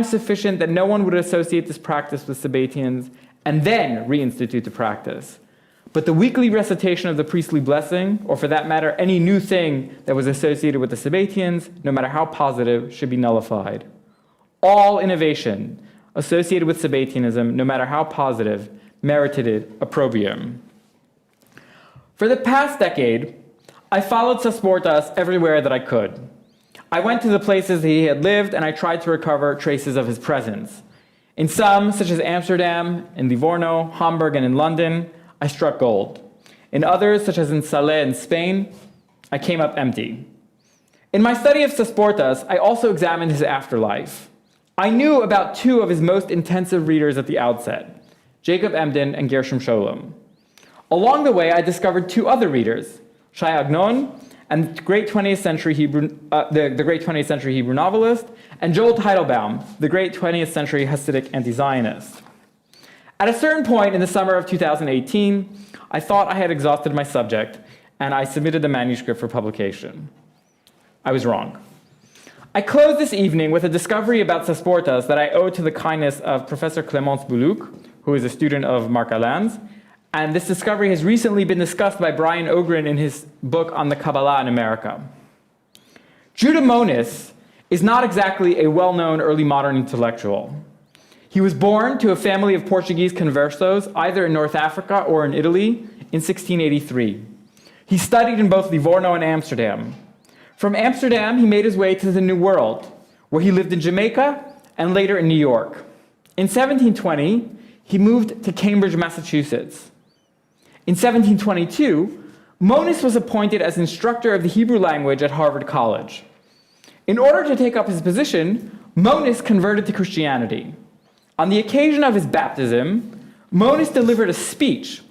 sufficient that no one would associate this practice with Sabbatians, and then reinstitute the practice. But the weekly recitation of the priestly blessing, or for that matter, any new thing that was associated with the Sabbatians, no matter how positive, should be nullified. All innovation associated with Sabbatianism, no matter how positive, merited opprobrium. For the past decade, I followed Sasportas everywhere that I could. I went to the places he had lived, and I tried to recover traces of his presence. In some, such as Amsterdam, in Livorno, Hamburg, and in London, I struck gold. In others, such as in Salé in Spain, I came up empty. In my study of Sasportas, I also examined his afterlife. I knew about two of his most intensive readers at the outset, Jacob Emden and Gershom Sholum. Along the way, I discovered two other readers, Shai Agnon, and the great 20th century Hebrew novelist, and Joel Teitelbaum, the great 20th century Hasidic anti-Zionist. At a certain point in the summer of 2018, I thought I had exhausted my subject, and I submitted the manuscript for publication. I was wrong. I closed this evening with a discovery about Sasportas that I owe to the kindness of Professor Clémence Boulouc, who is a student of Marc-Alain's, And this discovery has recently been discussed by Brian Ogren in his book on the Kabbalah in America. Judah Monis is not exactly a well-known early modern intellectual. He was born to a family of Portuguese conversos, either in North Africa or in Italy, in 1683. He studied in both Livorno and Amsterdam. From Amsterdam, he made his way to the New World, where he lived in Jamaica and later in New York. In 1720, he moved to Cambridge, Massachusetts. In 1722, Monis was appointed as instructor of the Hebrew language at Harvard College. In order to take up his position, Monis converted to Christianity. On the occasion of his baptism, Monis delivered a speech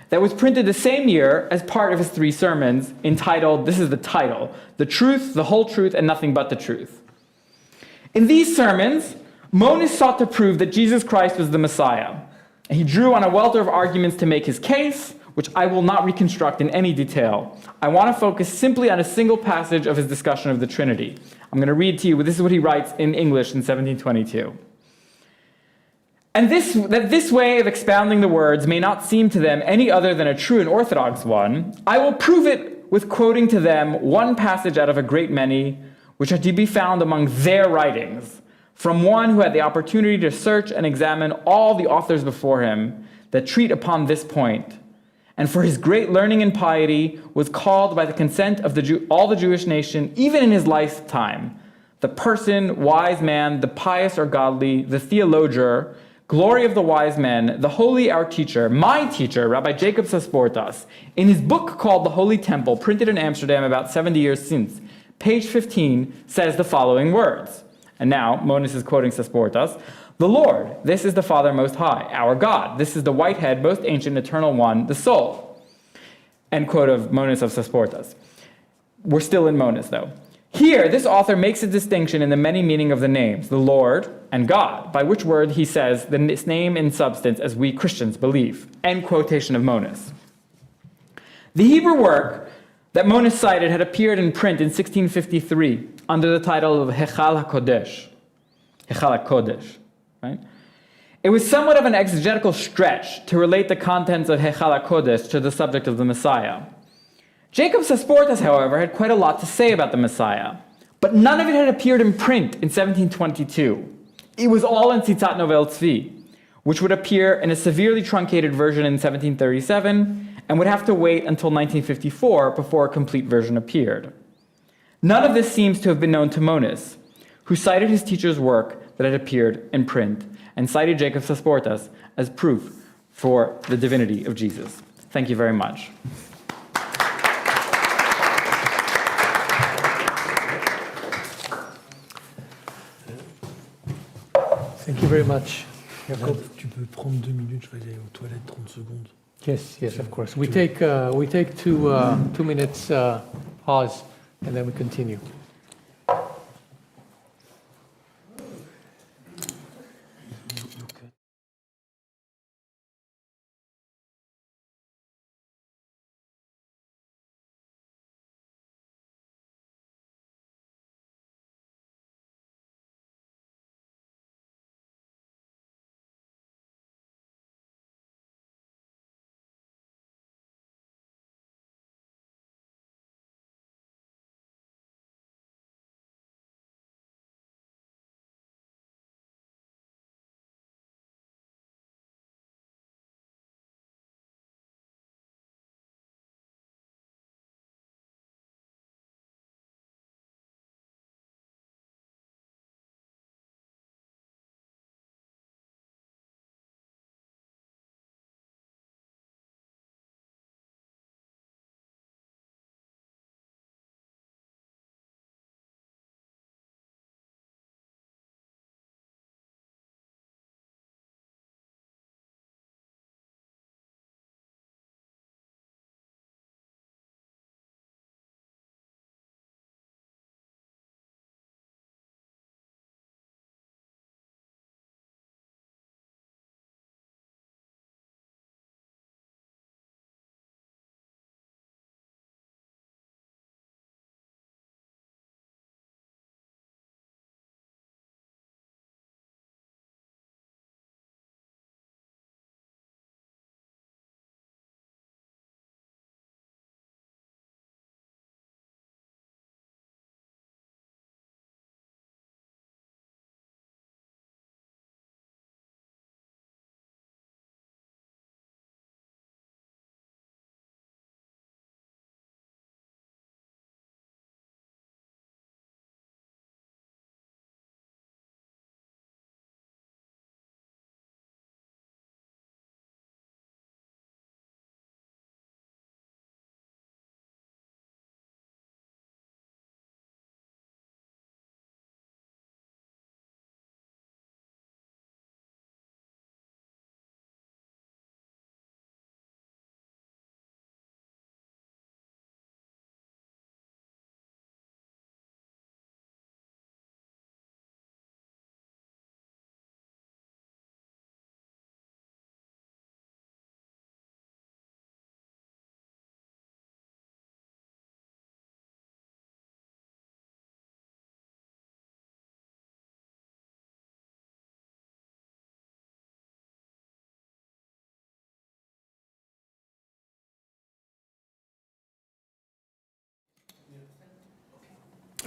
that was printed the same year as part of his 3 sermons, entitled, this is the title, "The Truth, the Whole Truth, and Nothing But the Truth." In these sermons, Monis sought to prove that Jesus Christ was the Messiah. He drew on a welter of arguments to make his case, which I will not reconstruct in any detail. I want to focus simply on a single passage of his discussion of the Trinity. I'm going to read to you, this is what he writes in English in 1722. "And this way of expounding the words may not seem to them any other than a true and orthodox one, I will prove it with quoting to them one passage out of a great many, which are to be found among their writings, from one who had the opportunity to search and examine all the authors before him that treat upon this point, and for his great learning and piety was called by the consent of all the Jewish nation, even in his lifetime, the person, wise man, the pious or godly, the theologian, glory of the wise men, the holy our teacher, my teacher, Rabbi Jacob Sasportas, in his book called The Holy Temple, printed in Amsterdam about 70 years since, page 15, says the following words." And now, Monis is quoting Sasportas, "The Lord, this is the Father Most High, our God, this is the white-head, most ancient, eternal one, the soul." End quote of Monis of Sasportas. We're still in Monis, though. "Here, this author makes a distinction in the many meaning of the names, the Lord and God, by which word he says this name in substance as we Christians believe." End quotation of Monis. The Hebrew work that Monis cited had appeared in print in 1653 under the title of Hechal HaKodesh. Hechal HaKodesh, right? It was somewhat of an exegetical stretch to relate the contents of Hechal HaKodesh to the subject of the Messiah. Jacob Sasportas, however, had quite a lot to say about the Messiah, but none of it had appeared in print in 1722. It was all in Tzitzat Novelty, which would appear in a severely truncated version in 1737 and would have to wait until 1954 before a complete version appeared. None of this seems to have been known to Monis, who cited his teacher's work that had appeared in print and cited Jacob Sasportas as proof for the divinity of Jesus. Thank you very much. Thank you very much, Yaacob. Tu peux prendre 2 minutes, je vais aller aux toilettes 30 secondes. Yes, of course. We take 2 minutes pause, and then we continue.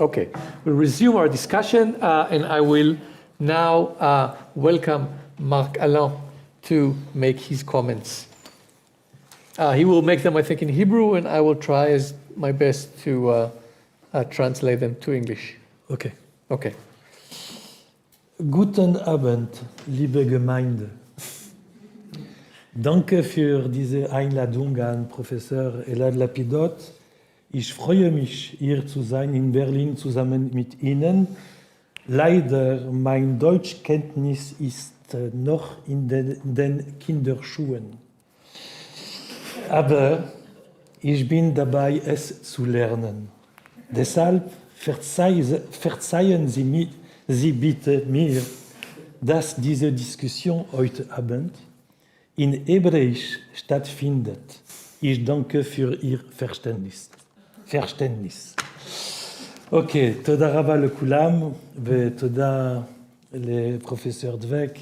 Okay, we'll resume our discussion, and I will now welcome Marc-Alain to make his comments. He will make them, I think, in Hebrew, and I will try my best to translate them to English. Okay. Okay. Guten Abend, liebe Gemeinde. Danke für diese Einladung an Professor Elad Lapidot. Ich freue mich, hier zu sein in Berlin zusammen mit Ihnen. Leider, mein Deutschkenntnis ist noch in den Kinderschuhen. Aber ich bin dabei, es zu lernen. Deshalb verzeihen Sie bitte mir, dass diese Diskussion heute Abend in Hebräisch stattfindet. Ich danke für Ihr Verständnis. אוקיי, תודה רבה לכולם, ותודה לפרופסור דבק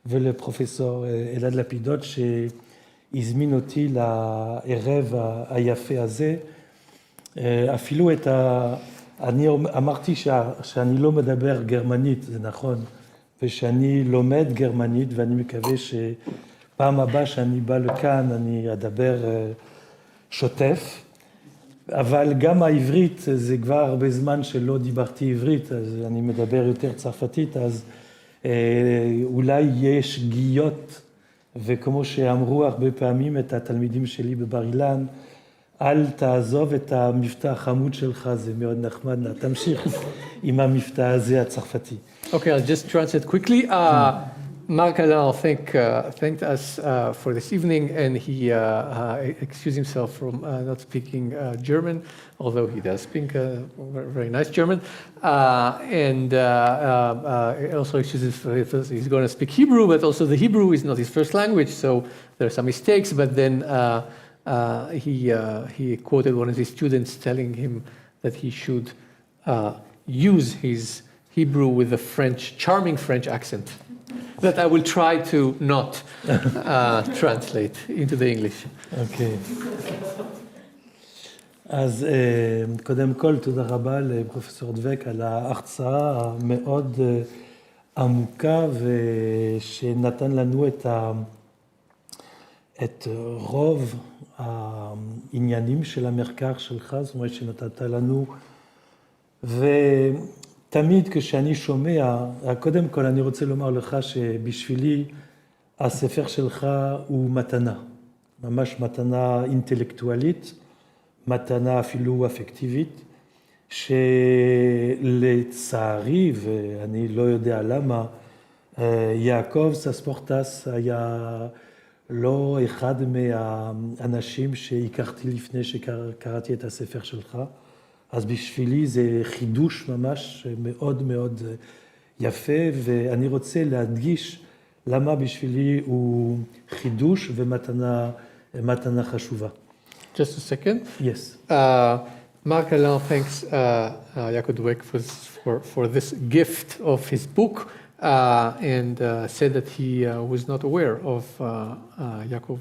ולפרופסור אלעד לפידות שהזמין אותי לערב היפה הזה. אפילו אני אמרתי שאני לא מדבר גרמנית, זה נכון, ושאני לומד גרמנית, ואני מקווה שפעם הבאה שאני בא לכאן אני אדבר שוטף. אבל גם העברית, זה כבר הרבה זמן שלא דיברתי עברית, אז אני מדבר יותר צרפתית, אז אולי יש שגיאות, וכמו שאמרו הרבה פעמים את התלמידים שלי בבר אילן, אל תעזוב את המבטא החמוד שלך, זה מאוד נחמד, תמשיך עם המבטא הזה הצרפתי. Okay, I'll just translate quickly. Marc-Alain thanked us for this evening, and he excused himself from not speaking German, although he does speak very nice German. And also excuses for he's going to speak Hebrew, but also the Hebrew is not his first language, so there are some mistakes. But then he quoted one of his students telling him that he should use his Hebrew with a charming French accent. That I will try to not translate into the English. אוקיי. אז קודם כל, תודה רבה לפרופסור דבק על ההרצאה המאוד עמוקה, ושנתן לנו את רוב העניינים של המחקר שלך, זאת אומרת שנתת לנו, תמיד כשאני שומע, קודם כל אני רוצה לומר לך שבשבילי הספר שלך הוא מתנה, ממש מתנה אינטלקטואלית, מתנה אפילו אפקטיבית, שלצערי, ואני לא יודע למה, יעקב סספורטס היה לא אחד מהאנשים שהכרתי לפני שקראתי את הספר שלך, אז בשבילי זה חידוש ממש מאוד מאוד יפה, ואני רוצה להדגיש למה בשבילי הוא חידוש ומתנה חשובה. Just a second. Yes. Marc-Alain thanks Yaacob Dweck for this gift of his book, and said that he was not aware of Yaacob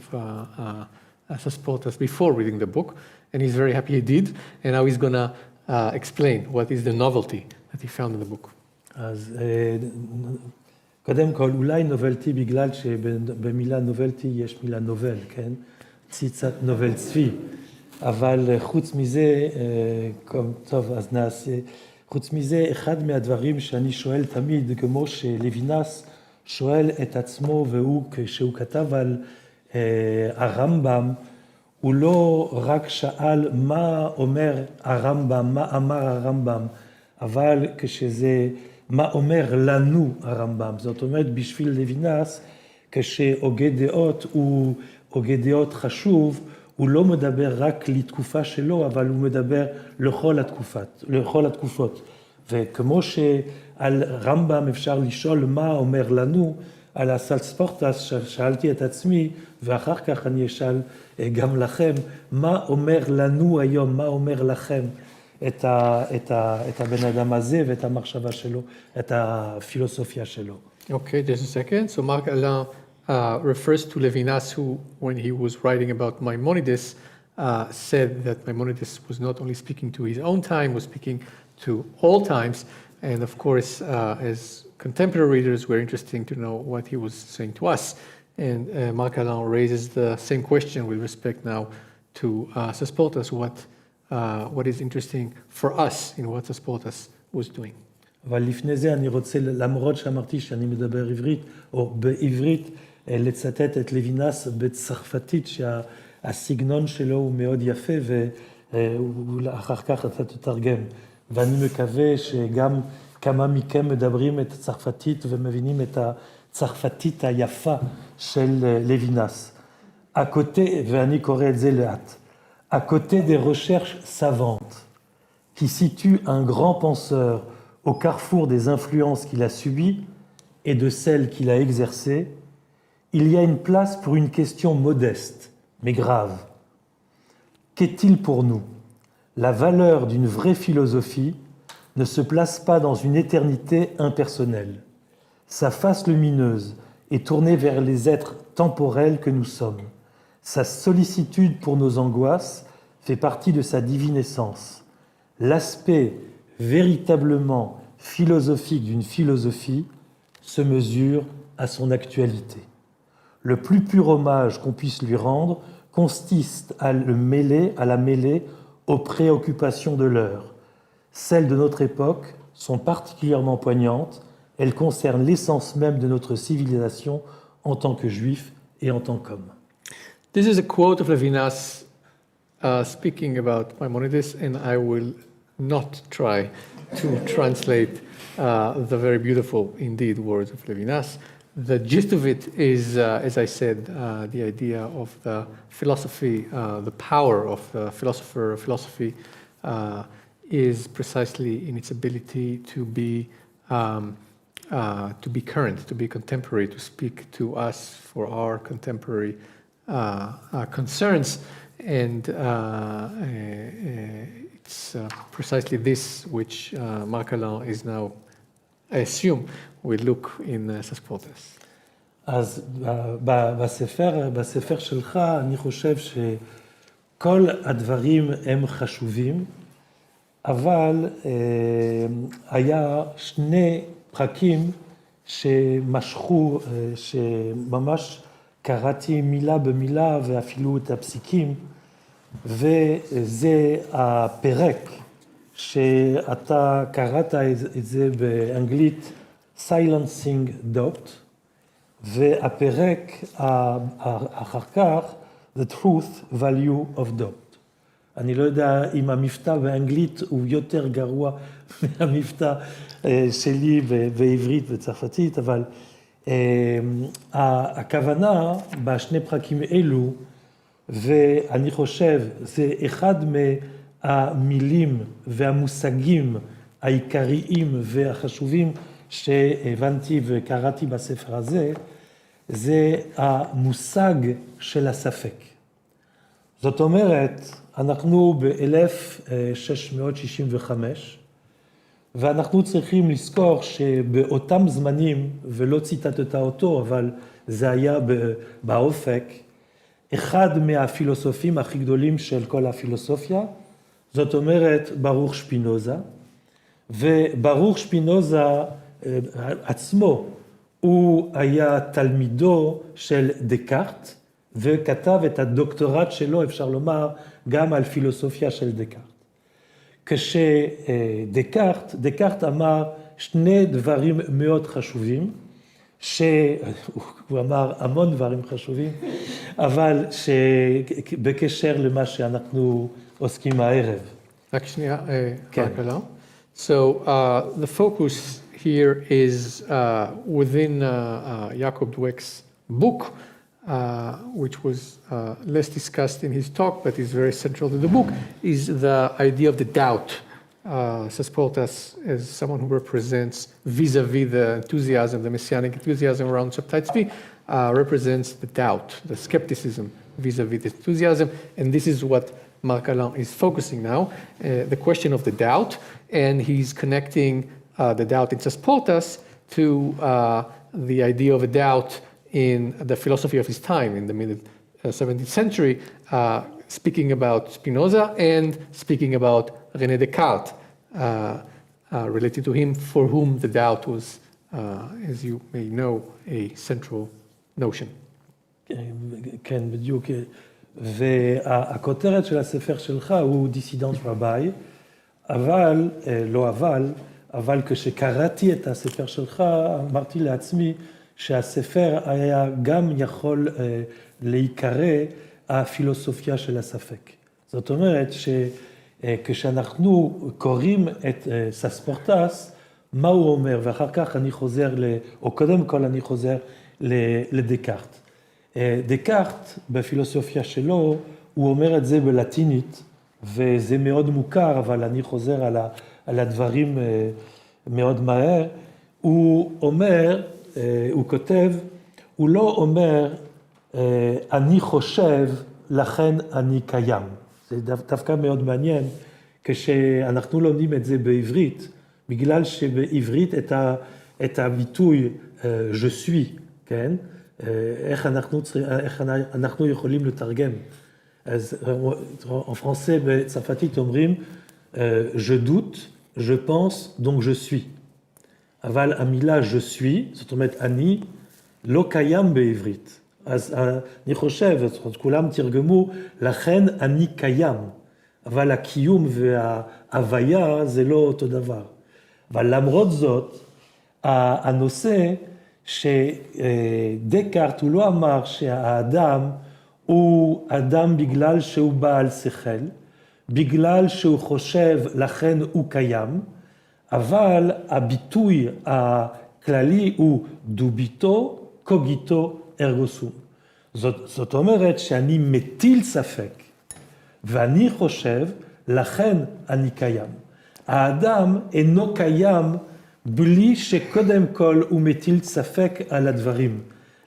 Sasportas before reading the book, and he's very happy he did, and now he's going to explain what is the novelty that he found in the book. אז קודם כל, אולי נובלטי, בגלל שבמילה נובלטי יש מילה נובל, כן? ציצת נובל צבי. אבל חוץ מזה, טוב, אז נעשה, חוץ מזה, אחד מהדברים שאני שואל תמיד, כמו שלוינס שואל את עצמו, כשהוא כתב על הרמב"ם, הוא לא רק שאל מה אומר הרמב"ם, מה אמר הרמב"ם, אבל כשזה מה אומר לנו הרמב"ם. זאת אומרת, בשביל לוינס, כשהוגה דעות הוא הוגה דעות חשוב, הוא לא מדבר רק לתקופה שלו, אבל הוא מדבר לכל התקופות. וכמו שעל רמב"ם אפשר לשאול מה אומר לנו, על הסספורטס שאלתי את עצמי, ואחר כך אני אשאל גם לכם, מה אומר לנו היום, מה אומר לכם את הבן אדם הזה ואת המחשבה שלו, את הפילוסופיה שלו. Okay, just a second. So Marc-Alain refers to Levinas, who, when he was writing about Maimonides, said that Maimonides was not only speaking to his own time, was speaking to all times. And of course, as contemporary readers, we're interested to know what he was saying to us. And Marc-Alain raises the same question with respect now to Sasportas, what is interesting for us in what Sasportas was doing. אבל לפני זה אני רוצה, למרות שאמרתי שאני מדבר עברית, או בעברית, לצטט את לוינס בצרפתית, שהסגנון שלו הוא מאוד יפה, ואחר כך אתה תתרגם. ואני מקווה שגם כמה מכם מדברים את הצרפתית ומבינים את הצרפתית היפה של לוינס. ואני קורא את זה לאט. À côté des recherches savantes qui situent un grand penseur au carrefour des influences qu'il a subies et de celles qu'il a exercées, il y a une place pour une question modeste, mais grave. Qu'est-il pour nous? La valeur d'une vraie philosophie ne se place pas dans une éternité impersonnelle. Sa face lumineuse est tournée vers les êtres temporels que nous sommes. Sa sollicitude pour nos angoisses fait partie de sa divine essence. L'aspect véritablement philosophique d'une philosophie se mesure à son actualité. Le plus pur hommage qu'on puisse lui rendre consiste à la mêler aux préoccupations de l'heure. Celles de notre époque sont particulièrement poignantes. Elles concernent l'essence même de notre civilisation en tant que juifs et en tant qu'hommes. This is a quote of Levinas speaking about Maimonides, and I will not try to translate the very beautiful, indeed, words of Levinas. The gist of it is, as I said, the idea of the philosophy, the power of the philosophy is precisely in its ability to be current, to be contemporary, to speak to us for our contemporary concerns, and it's precisely this which Marc-Alain is now, I assume, will look in Sasportas. אז בספר שלך אני חושב שכל הדברים הם חשובים, אבל היה שני פרקים שמשכו, שממש קראתי מילה במילה ואפילו את הפסיקים, וזה הפרק שאתה קראת את זה באנגלית Silencing Doubt, והפרק אחר כך The Truth Value of Doubt. אני לא יודע אם המבטא באנגלית הוא יותר גרוע מהמבטא שלי בעברית וצרפתית, אבל הכוונה בשני פרקים אלו, ואני חושב, זה אחד מהמילים והמושגים העיקריים והחשובים שהבנתי וקראתי בספר הזה, זה המושג של הספק. זאת אומרת, אנחנו ב-1665, ואנחנו צריכים לזכור שבאותם זמנים, ולא ציטטת אותו, אבל זה היה באופק, אחד מהפילוסופים הכי גדולים של כל הפילוסופיה, זאת אומרת ברוך שפינוזה, וברוך שפינוזה עצמו, הוא היה תלמידו של דקארט, וכתב את הדוקטורט שלו, אפשר לומר, גם על פילוסופיה של דקארט. כשדקארט אמר שני דברים מאוד חשובים, הוא אמר המון דברים חשובים, אבל שבקשר למה שאנחנו עוסקים הערב. רק שנייה, Marc-Alain. So the focus here is within Yaacob Dweck's book, which was less discussed in his talk, but is very central to the book, is the idea of the doubt. Sasportas, as someone who represents vis-a-vis the enthusiasm, the messianic enthusiasm around Sabbetai Zevi, represents the doubt, the skepticism vis-a-vis the enthusiasm, and this is what Marc-Alain is focusing now, the question of the doubt, and he's connecting the doubt in Sasportas to the idea of a doubt in the philosophy of his time, in the mid-17th century, speaking about Spinoza and speaking about René Descartes, related to him, for whom the doubt was, as you may know, a central notion. כן, בדיוק. והכותרת של הספר שלך הוא Dissident Rabbi, אבל כשקראתי את הספר שלך, אמרתי לעצמי שהספר היה גם יכול להיקרא הפילוסופיה של הספק. זאת אומרת שכשאנחנו קוראים את סספורטס, מה הוא אומר, ואחר כך אני חוזר, או קודם כל אני חוזר לדקארט. דקארט בפילוסופיה שלו, הוא אומר את זה בלטינית, וזה מאוד מוכר, אבל אני חוזר על הדברים מאוד מהר. הוא אומר, הוא כותב, הוא לא אומר, אני חושב, לכן אני קיים. זה דווקא מאוד מעניין, כשאנחנו לומדים את זה בעברית, בגלל שבעברית את הביטוי je suis, כן? איך אנחנו יכולים לתרגם. אז en français, בצרפתית אומרים, je doute, je pense, donc je suis. אבל המילה je suis, זאת אומרת אני, לא קיים בעברית. אז אני חושב, כולם תרגמו, לכן אני קיים. אבל הקיום וההוויה זה לא אותו דבר. אבל למרות זאת, הנושא שדקארט הוא לא אמר שהאדם הוא אדם בגלל שהוא בעל שכל, בגלל שהוא חושב לכן הוא קיים, אבל הביטוי הכללי הוא דוביטו, קוגיטו, ארגוסום. זאת אומרת שאני מטיל ספק, ואני חושב, לכן אני קיים. האדם אינו קיים בלי שקודם כל הוא מטיל ספק על הדברים.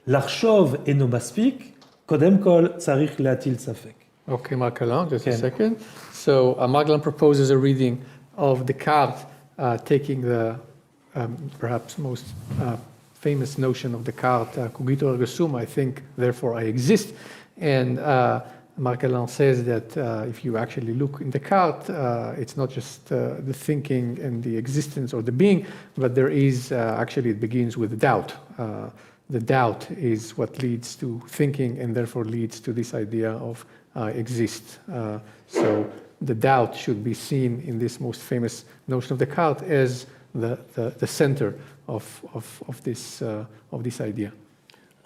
לחשוב אינו מספיק, קודם כל צריך להטיל ספק. Okay, Marc-Alain, just a second. So Marc-Alain proposes a reading of Descartes, taking the perhaps most famous notion of Descartes, cogito ergo sum, I think, therefore I exist. And Marc-Alain says that if you actually look in Descartes, it's not just the thinking and the existence or the being, but there is, actually it begins with the doubt. The doubt is what leads to thinking and therefore leads to this idea of exist. So the doubt should be seen in this most famous notion of Descartes as the center of this idea.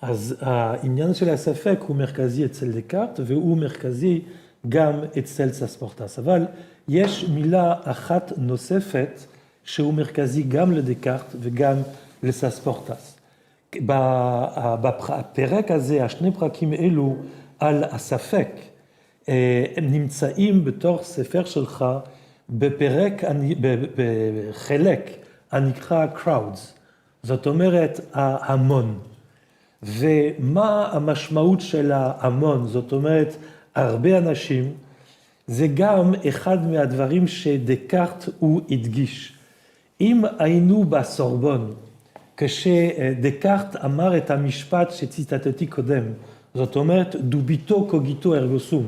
אז העניין של הספק הוא מרכזי אצל דקארט, והוא מרכזי גם אצל סספורטס. אבל יש מילה אחת נוספת שהוא מרכזי גם לדקארט וגם לסספורטס. בפרק הזה, השני פרקים אלו על הספק, הם נמצאים בתוך ספר שלך בחלק הנקרא crowds. זאת אומרת ההמון. ומה המשמעות של ההמון? זאת אומרת, הרבה אנשים, זה גם אחד מהדברים שדקארט הוא הדגיש. אם היינו בסורבון, כשדקארט אמר את המשפט שציטטתי קודם, זאת אומרת, דוביטו קוגיטו ארגוסום,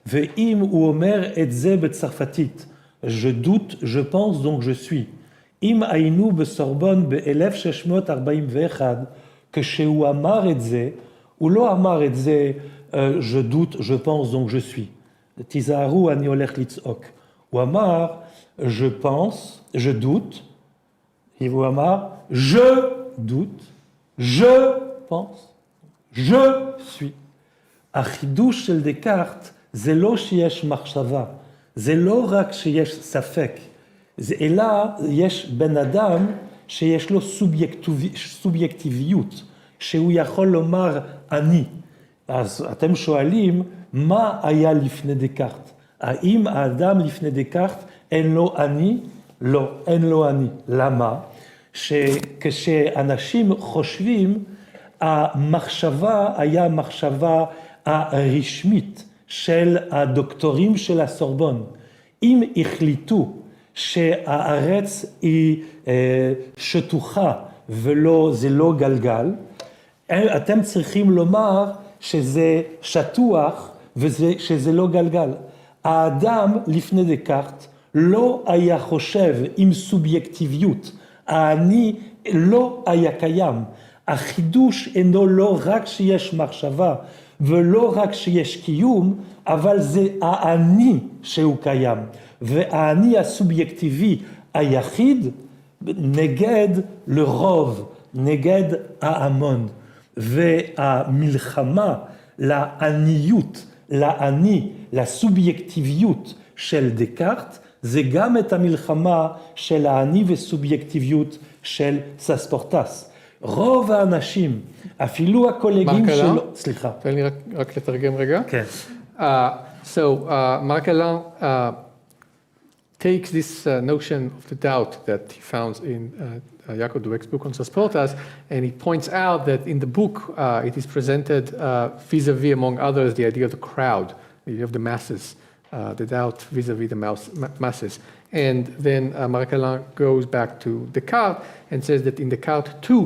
ואם הוא אומר את זה בצרפתית, je doute, je pense, donc je suis. אם היינו בסורבון ב-1641, כשהוא אמר את זה, הוא לא אמר את זה, je doute, je pense, donc je suis. תיזהרו, אני הולך לצעוק. הוא אמר, je pense, je doute, והוא אמר, je doute, je pense, je suis. החידוש של דקארט זה לא שיש מחשבה, זה לא רק שיש ספק, אלא יש בן אדם שיש לו סובייקטיביות, שהוא יכול לומר אני. אז אתם שואלים, מה היה לפני דקארט? האם האדם לפני דקארט אין לו אני? לא, אין לו אני. למה? שכשאנשים חושבים, המחשבה היה מחשבה הרשמית של הדוקטורים של הסורבון. אם החליטו שהארץ היא שטוחה וזה לא גלגל, אתם צריכים לומר שזה שטוח ושזה לא גלגל. האדם לפני דקארט לא היה חושב עם סובייקטיביות, האני לא היה קיים. החידוש אינו לא רק שיש מחשבה ולא רק שיש קיום, אבל זה האני שהוא קיים. והאני הסובייקטיבי היחיד נגד לרוב, נגד ההמון. והמלחמה לעניות, לאני, לסובייקטיביות של דקארט, זה גם את המלחמה של האני וסובייקטיביות של סספורטס. רוב האנשים, אפילו הקולגים שלו... סליחה. תן לי רק לתרגם רגע. כן. So Marc-Alain takes this notion of the doubt that he found in Yaacob Dweck's book on Sasportas, and he points out that in the book it is presented vis-a-vis, among others, the idea of the crowd, the idea of the masses, the doubt vis-a-vis the masses. And then Marc-Alain goes back to Descartes and says that in Descartes too,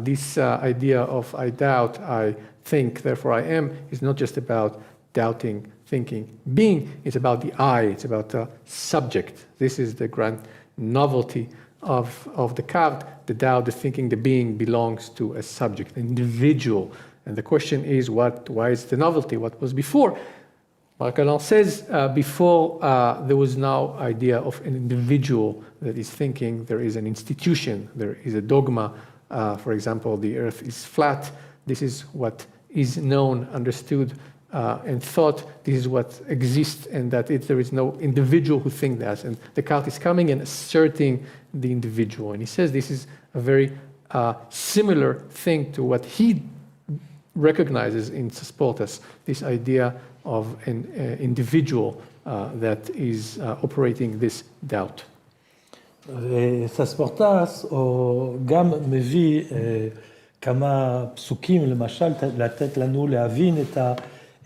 this idea of I doubt, I think, therefore I am, is not just about doubting, thinking, being. It's about the I, it's about the subject. This is the grand novelty of Descartes. The doubt, the thinking, the being belongs to a subject, an individual. And the question is, why is the novelty? What was before? Marc-Alain says before there was no idea of an individual that is thinking. There is an institution, there is a dogma. For example, the earth is flat. This is what is known, understood, and thought. This is what exists, and that there is no individual who thinks that. And Descartes is coming and asserting the individual. And he says this is a very similar thing to what he recognizes in Susportus, this idea of an individual that is operating this doubt. סספורטס גם מביא כמה פסוקים, למשל, לתת לנו להבין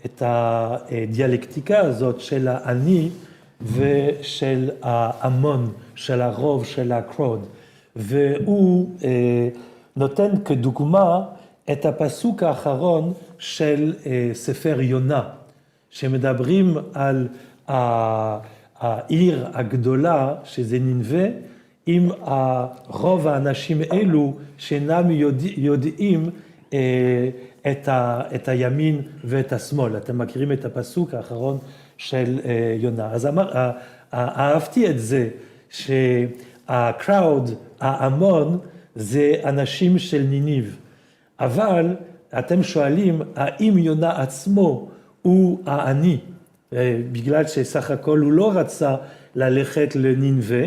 את הדיאלקטיקה הזאת של האני ושל ההמון, של הרוב, של הקרוד. והוא נותן כדוגמה את הפסוק האחרון של ספר יונה, שמדברים על העיר הגדולה, שזה נינווה, עם רוב האנשים אלו שאינם יודעים את הימין ואת השמאל. אתם מכירים את הפסוק האחרון של יונה. אז אהבתי את זה, שהקראוד, ההמון, זה אנשים של ניניב. אבל אתם שואלים, האם יונה עצמו הוא האני? בגלל שסך הכל הוא לא רצה ללכת לנינווה,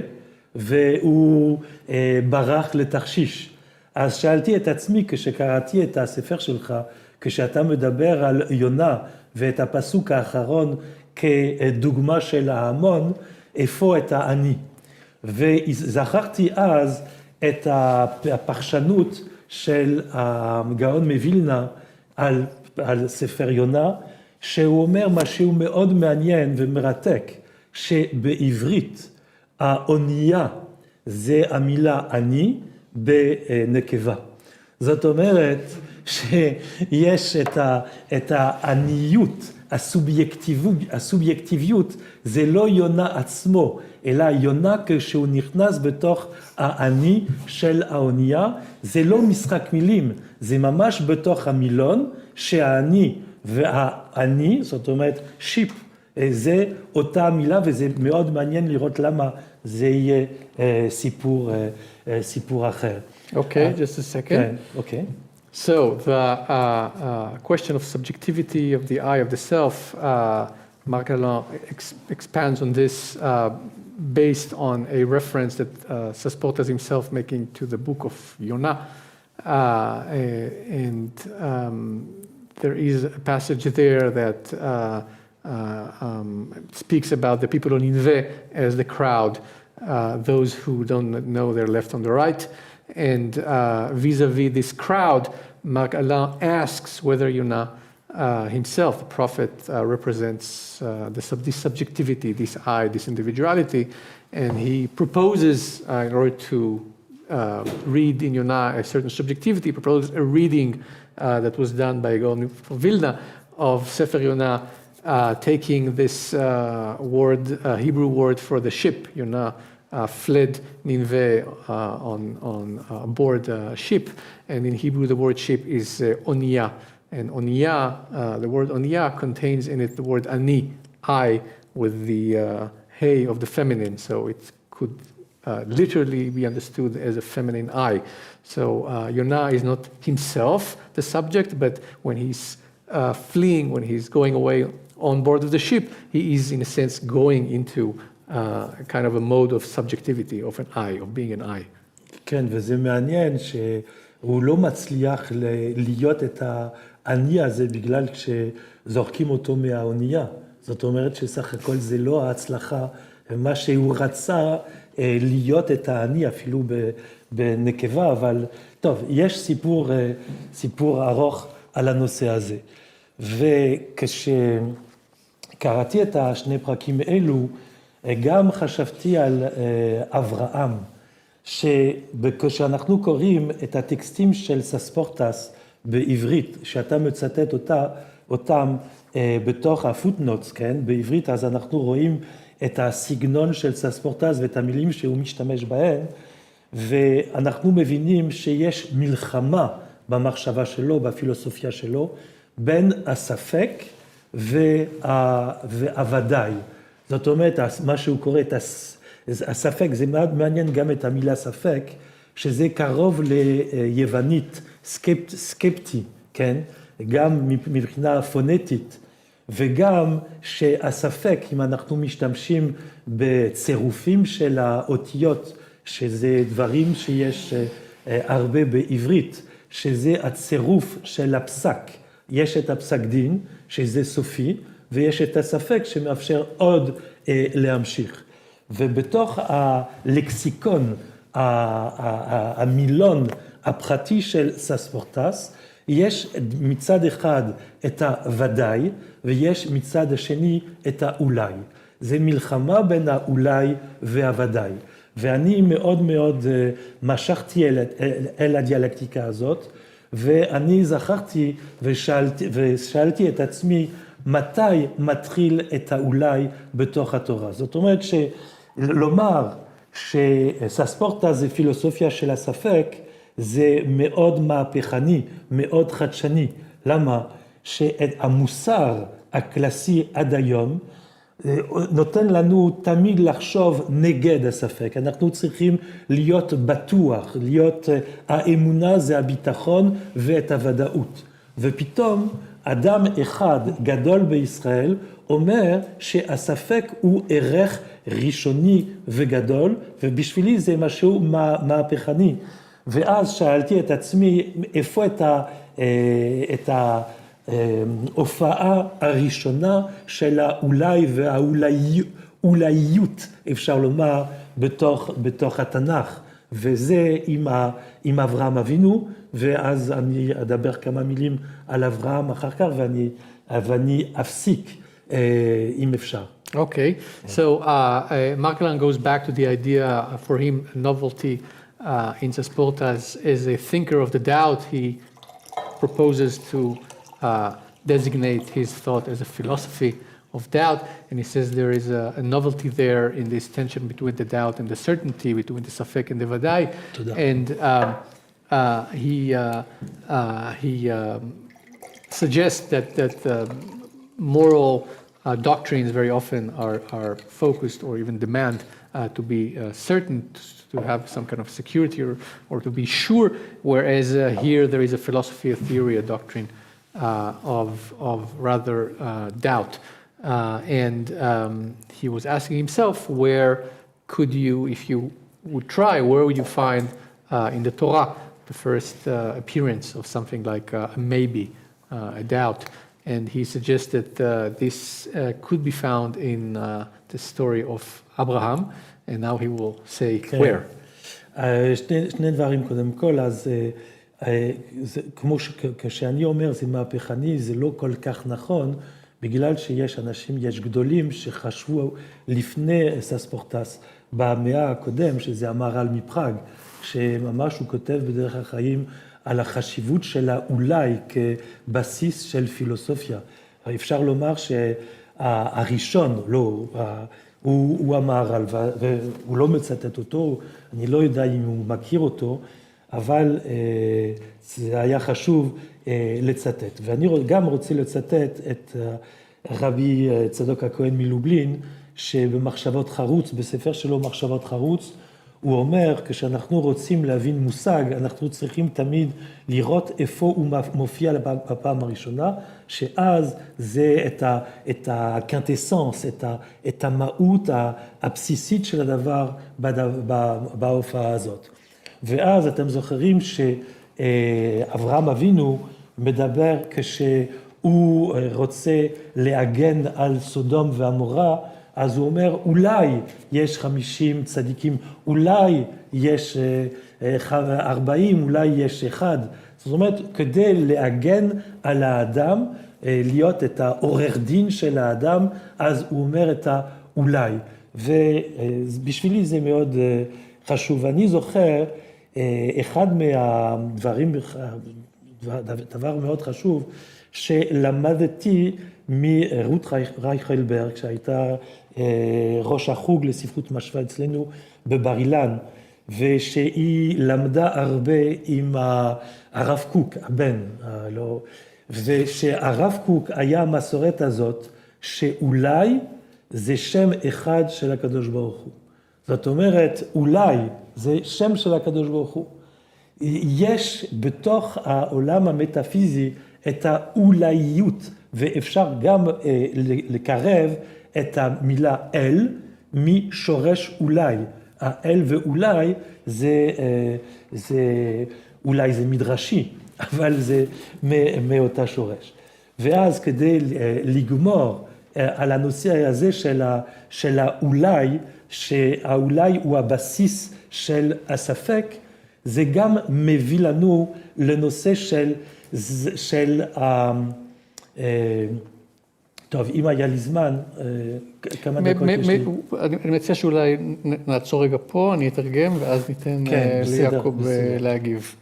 והוא ברח לתרשיש. אז שאלתי את עצמי, כשקראתי את הספר שלך, כשאתה מדבר על יונה, ואת הפסוק האחרון כדוגמה של ההמון, איפה את האני? וזכרתי אז את הפרשנות של הגאון מווילנה על ספר יונה, שהוא אומר משהו מאוד מעניין ומרתק, שבעברית האונייה זה המילה אני בנקבה. זאת אומרת שיש את העניות, הסובייקטיביות, זה לא יונה עצמו, אלא יונה כשהוא נכנס בתוך האני של האונייה, זה לא משחק מילים, זה ממש בתוך המילון, שהאני והאני, זאת אומרת שיפ, זה אותה מילה, וזה מאוד מעניין לראות למה זה יהיה סיפור אחר. Okay, just a second. Okay. So the question of subjectivity of the I, of the self, Marc-Alain expands on this based on a reference that Sasportas himself making to the book of Yonah. And there is a passage there that speaks about the people on Nineveh as the crowd, those who don't know they're left on the right. And vis-a-vis this crowd, Marc-Alain asks whether Yonah himself, the prophet, represents this subjectivity, this I, this individuality. And he proposes, in order to read in Yonah a certain subjectivity, proposes a reading that was done by Gaon of Vilna of Sefer Yonah taking this Hebrew word for the ship, Yonah, fled Nineveh on board a ship, and in Hebrew the word ship is oniyah, and oniyah, the word oniyah contains in it the word ani, I, with the hey of the feminine, so it could literally be understood as a feminine I. So Yonah is not himself the subject, but when he's fleeing, when he's going away on board of the ship, he is in a sense going into kind of a mode of subjectivity, of an I, of being an I. כן, וזה מעניין שהוא לא מצליח להיות את האני הזה בגלל שזורקים אותו מהאונייה. זאת אומרת שסך הכל זה לא ההצלחה, מה שהוא רצה להיות את האני אפילו בנקבה, אבל טוב, יש סיפור ארוך על הנושא הזה. וכשקראתי את השני פרקים אלו, גם חשבתי על אברהם, שכשאנחנו קוראים את הטקסטים של סספורטס בעברית, שאתה מצטט אותם בתוך הפוטנוטס, כן? בעברית, אז אנחנו רואים את הסגנון של סספורטס ואת המילים שהוא משתמש בהן, ואנחנו מבינים שיש מלחמה במחשבה שלו, בפילוסופיה שלו, בין הספק והוודאי. זאת אומרת, מה שהוא קורא, הספק, זה מאוד מעניין גם את המילה ספק, שזה קרוב ליוונית, סקפטי, כן? גם מבחינה פונטית, וגם שהספק, אם אנחנו משתמשים בצירופים של האותיות, שזה דברים שיש הרבה בעברית, שזה הצירוף של הפסק. יש את הפסק דין, שזה סופי, ויש את הספק שמאפשר עוד להמשיך. ובתוך הלקסיקון, המילון הפרטי של סספורטס, יש מצד אחד את הוודאי, ויש מצד השני את האולי. זה מלחמה בין האולי והוודאי. ואני מאוד מאוד משכתי אל הדיאלקטיקה הזאת, ואני זכרתי ושאלתי את עצמי, מתי מתחיל את האולי בתוך התורה? זאת אומרת שלומר שסספורטס זה פילוסופיה של הספק, זה מאוד מהפכני, מאוד חדשני. למה? שהמוסר הקלאסי עד היום נותן לנו תמיד לחשוב נגד הספק. אנחנו צריכים להיות בטוח, האמונה זה הביטחון ואת הוודאות. ופתאום אדם אחד גדול בישראל אומר שהספק הוא ערך ראשוני וגדול, ובשבילי זה משהו מהפכני. ואז שאלתי את עצמי איפה את ההופעה הראשונה של האולי והאולאיות, אפשר לומר, בתוך התנ"ך. וזה עם אברהם אבינו, ואז אני אדבר כמה מילים על אברהם אחר כך, ואני אפסיק אם אפשר. Okay, so Marc-Alain goes back to the idea for him, novelty in Sasportas as a thinker of the doubt. He proposes to designate his thought as a philosophy of doubt, and he says there is a novelty there in this tension between the doubt and the certainty, between the safek and the vadai, and he suggests that moral doctrines very often are focused or even demand to be certain, to have some kind of security or to be sure, whereas here there is a philosophy, a theory, a doctrine of rather doubt. And he was asking himself, where could you, if you would try, where would you find in the Torah the first appearance of something like a maybe, a doubt? And he suggested this could be found in the story of Abraham, and now he will say where. שני דברים קודם כל, אז כמו כשאני אומר זה מהפכני, זה לא כל כך נכון, בגלל שיש אנשים, יש גדולים שחשבו לפני סספורטס במאה הקודם, שזה המהר"ל מפראג, שממש הוא כותב בדרך החיים על החשיבות של האולי כבסיס של פילוסופיה. אפשר לומר שהראשון, לא, הוא המהר"ל, והוא לא מצטט אותו, אני לא יודע אם הוא מכיר אותו, אבל זה היה חשוב לצטט. ואני גם רוצה לצטט את רבי צדוק הכהן מלובלין, שבמחשבות חרוץ, בספר שלו מחשבות חרוץ, הוא אומר, כשאנחנו רוצים להבין מושג, אנחנו צריכים תמיד לראות איפה הוא מופיע בפעם הראשונה, שאז זה את הקינטסנס, את המהות הבסיסית של הדבר בהופעה הזאת. ואז אתם זוכרים שאברהם אבינו מדבר כשהוא רוצה להגן על סודום ועמורה, אז הוא אומר, אולי יש 50 צדיקים, אולי יש 40, אולי יש אחד. זאת אומרת, כדי להגן על האדם, להיות את העורך דין של האדם, אז הוא אומר את האולי. ובשבילי זה מאוד חשוב. אני זוכר, אחד מהדברים, דבר מאוד חשוב, שלמדתי מרות רייכלברג, שהייתה ראש החוג לספרות משווה אצלנו בבר אילן, ושהיא למדה הרבה עם הרב קוק, הבן, ושהרב קוק היה המסורת הזאת, שאולי זה שם אחד של הקדוש ברוך הוא. זאת אומרת, אולי זה שם של הקדוש ברוך הוא. יש בתוך העולם המטאפיזי את האולאיות, ואפשר גם לקרב את המילה אל משורש אולי. האל ואולי זה אולי זה מדרשי, אבל זה מאותה שורש. ואז כדי לגמור על הנושא הזה של האולי, שהאולי הוא הבסיס של הספק, זה גם מביא לנו לנושא של טוב, אם היה לי זמן, כמה דקות יש לי. אני מציע שאולי נעצור רגע פה, אני אתרגם, ואז ניתן ליעקב להגיב.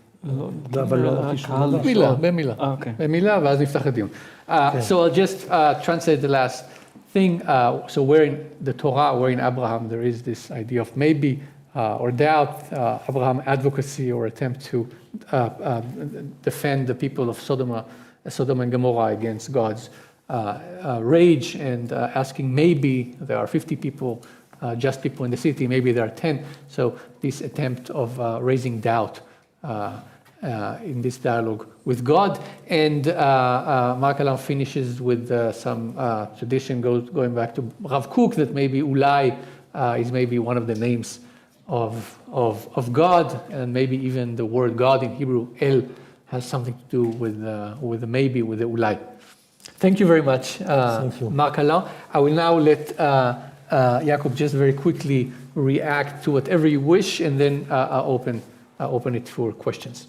אבל לא אמרתי שום דבר. במילה, ואז נפתח לדיון. So I'll just translate the last thing. So where in the Torah, where in Abraham, there is this idea of maybe or doubt, Abraham advocacy or attempt to defend the people of Sodom and Gomorrah against God's rage and asking maybe there are 50 people, just people in the city, maybe there are 10. So this attempt of raising doubt in this dialogue with God. And Marc-Alain finishes with some tradition going back to Rav Kook, that maybe Ulai is maybe one of the names of God, and maybe even the word God in Hebrew, El, has something to do with the maybe, with the Ulai. Thank you very much, Marc-Alain. I will now let Yaacob just very quickly react to whatever you wish, and then open it for questions.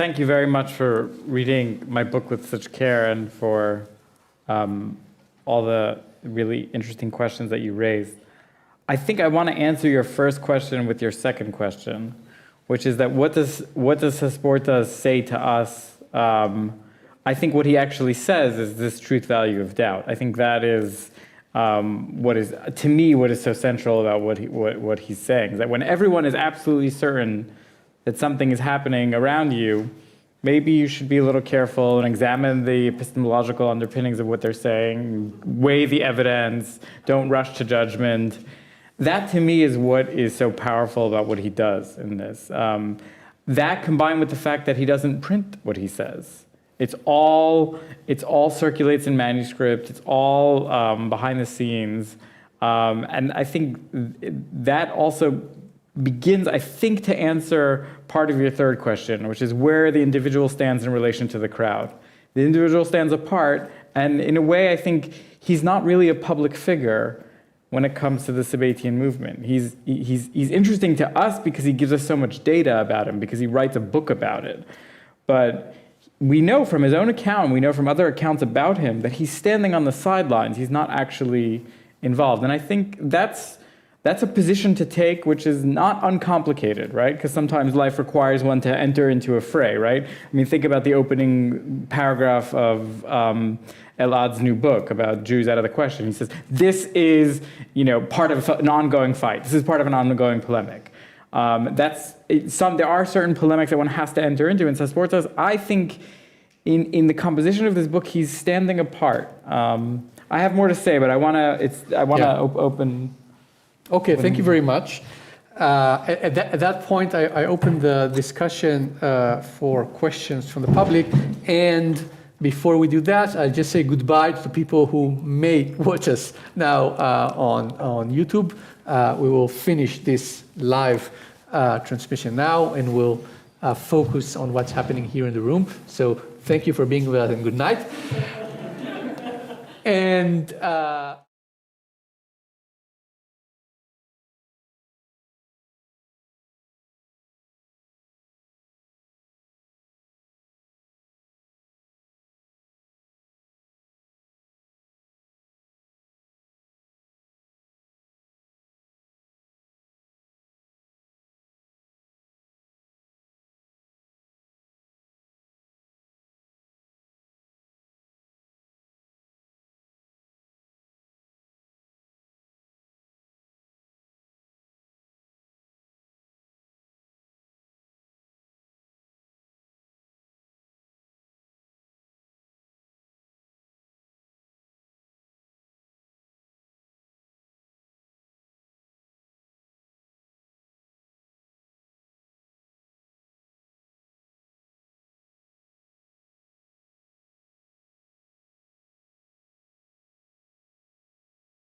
Thank you very much for reading my book with such care and for all the really interesting questions that you raised. I think I want to answer your first question with your second question, which is that what does Sasportas say to us? I think what he actually says is this truth value of doubt. I think that is what is, to me, what is so central about what he's saying. That when everyone is absolutely certain that something is happening around you, maybe you should be a little careful and examine the epistemological underpinnings of what they're saying, weigh the evidence, don't rush to judgment. That, to me, is what is so powerful about what he does in this. That combined with the fact that he doesn't print what he says. It's all circulates in manuscript. It's all behind the scenes. And I think that also begins, I think, to answer part of your third question, which is where the individual stands in relation to the crowd. The individual stands apart, and in a way, I think he's not really a public figure when it comes to the Sabbatian movement. He's interesting to us because he gives us so much data about him, because he writes a book about it. But we know from his own account, we know from other accounts about him, that he's standing on the sidelines. He's not actually involved. And I think that's That's a position to take which is not uncomplicated, right? Because sometimes life requires one to enter into a fray, right? I mean, think about the opening paragraph of Elad's new book about Jews out of the question. He says, this is, part of an ongoing fight. This is part of an ongoing polemic. There are certain polemics that one has to enter into. In Sasportas, I think in the composition of this book, he's standing apart. I have more to say, but I want to open. Okay, thank you very much. At that point, I open the discussion for questions from the public. And before we do that, I'll just say goodbye to people who may watch us now on YouTube. We will finish this live transmission now, and we'll focus on what's happening here in the room. So thank you for being with us, and good night. And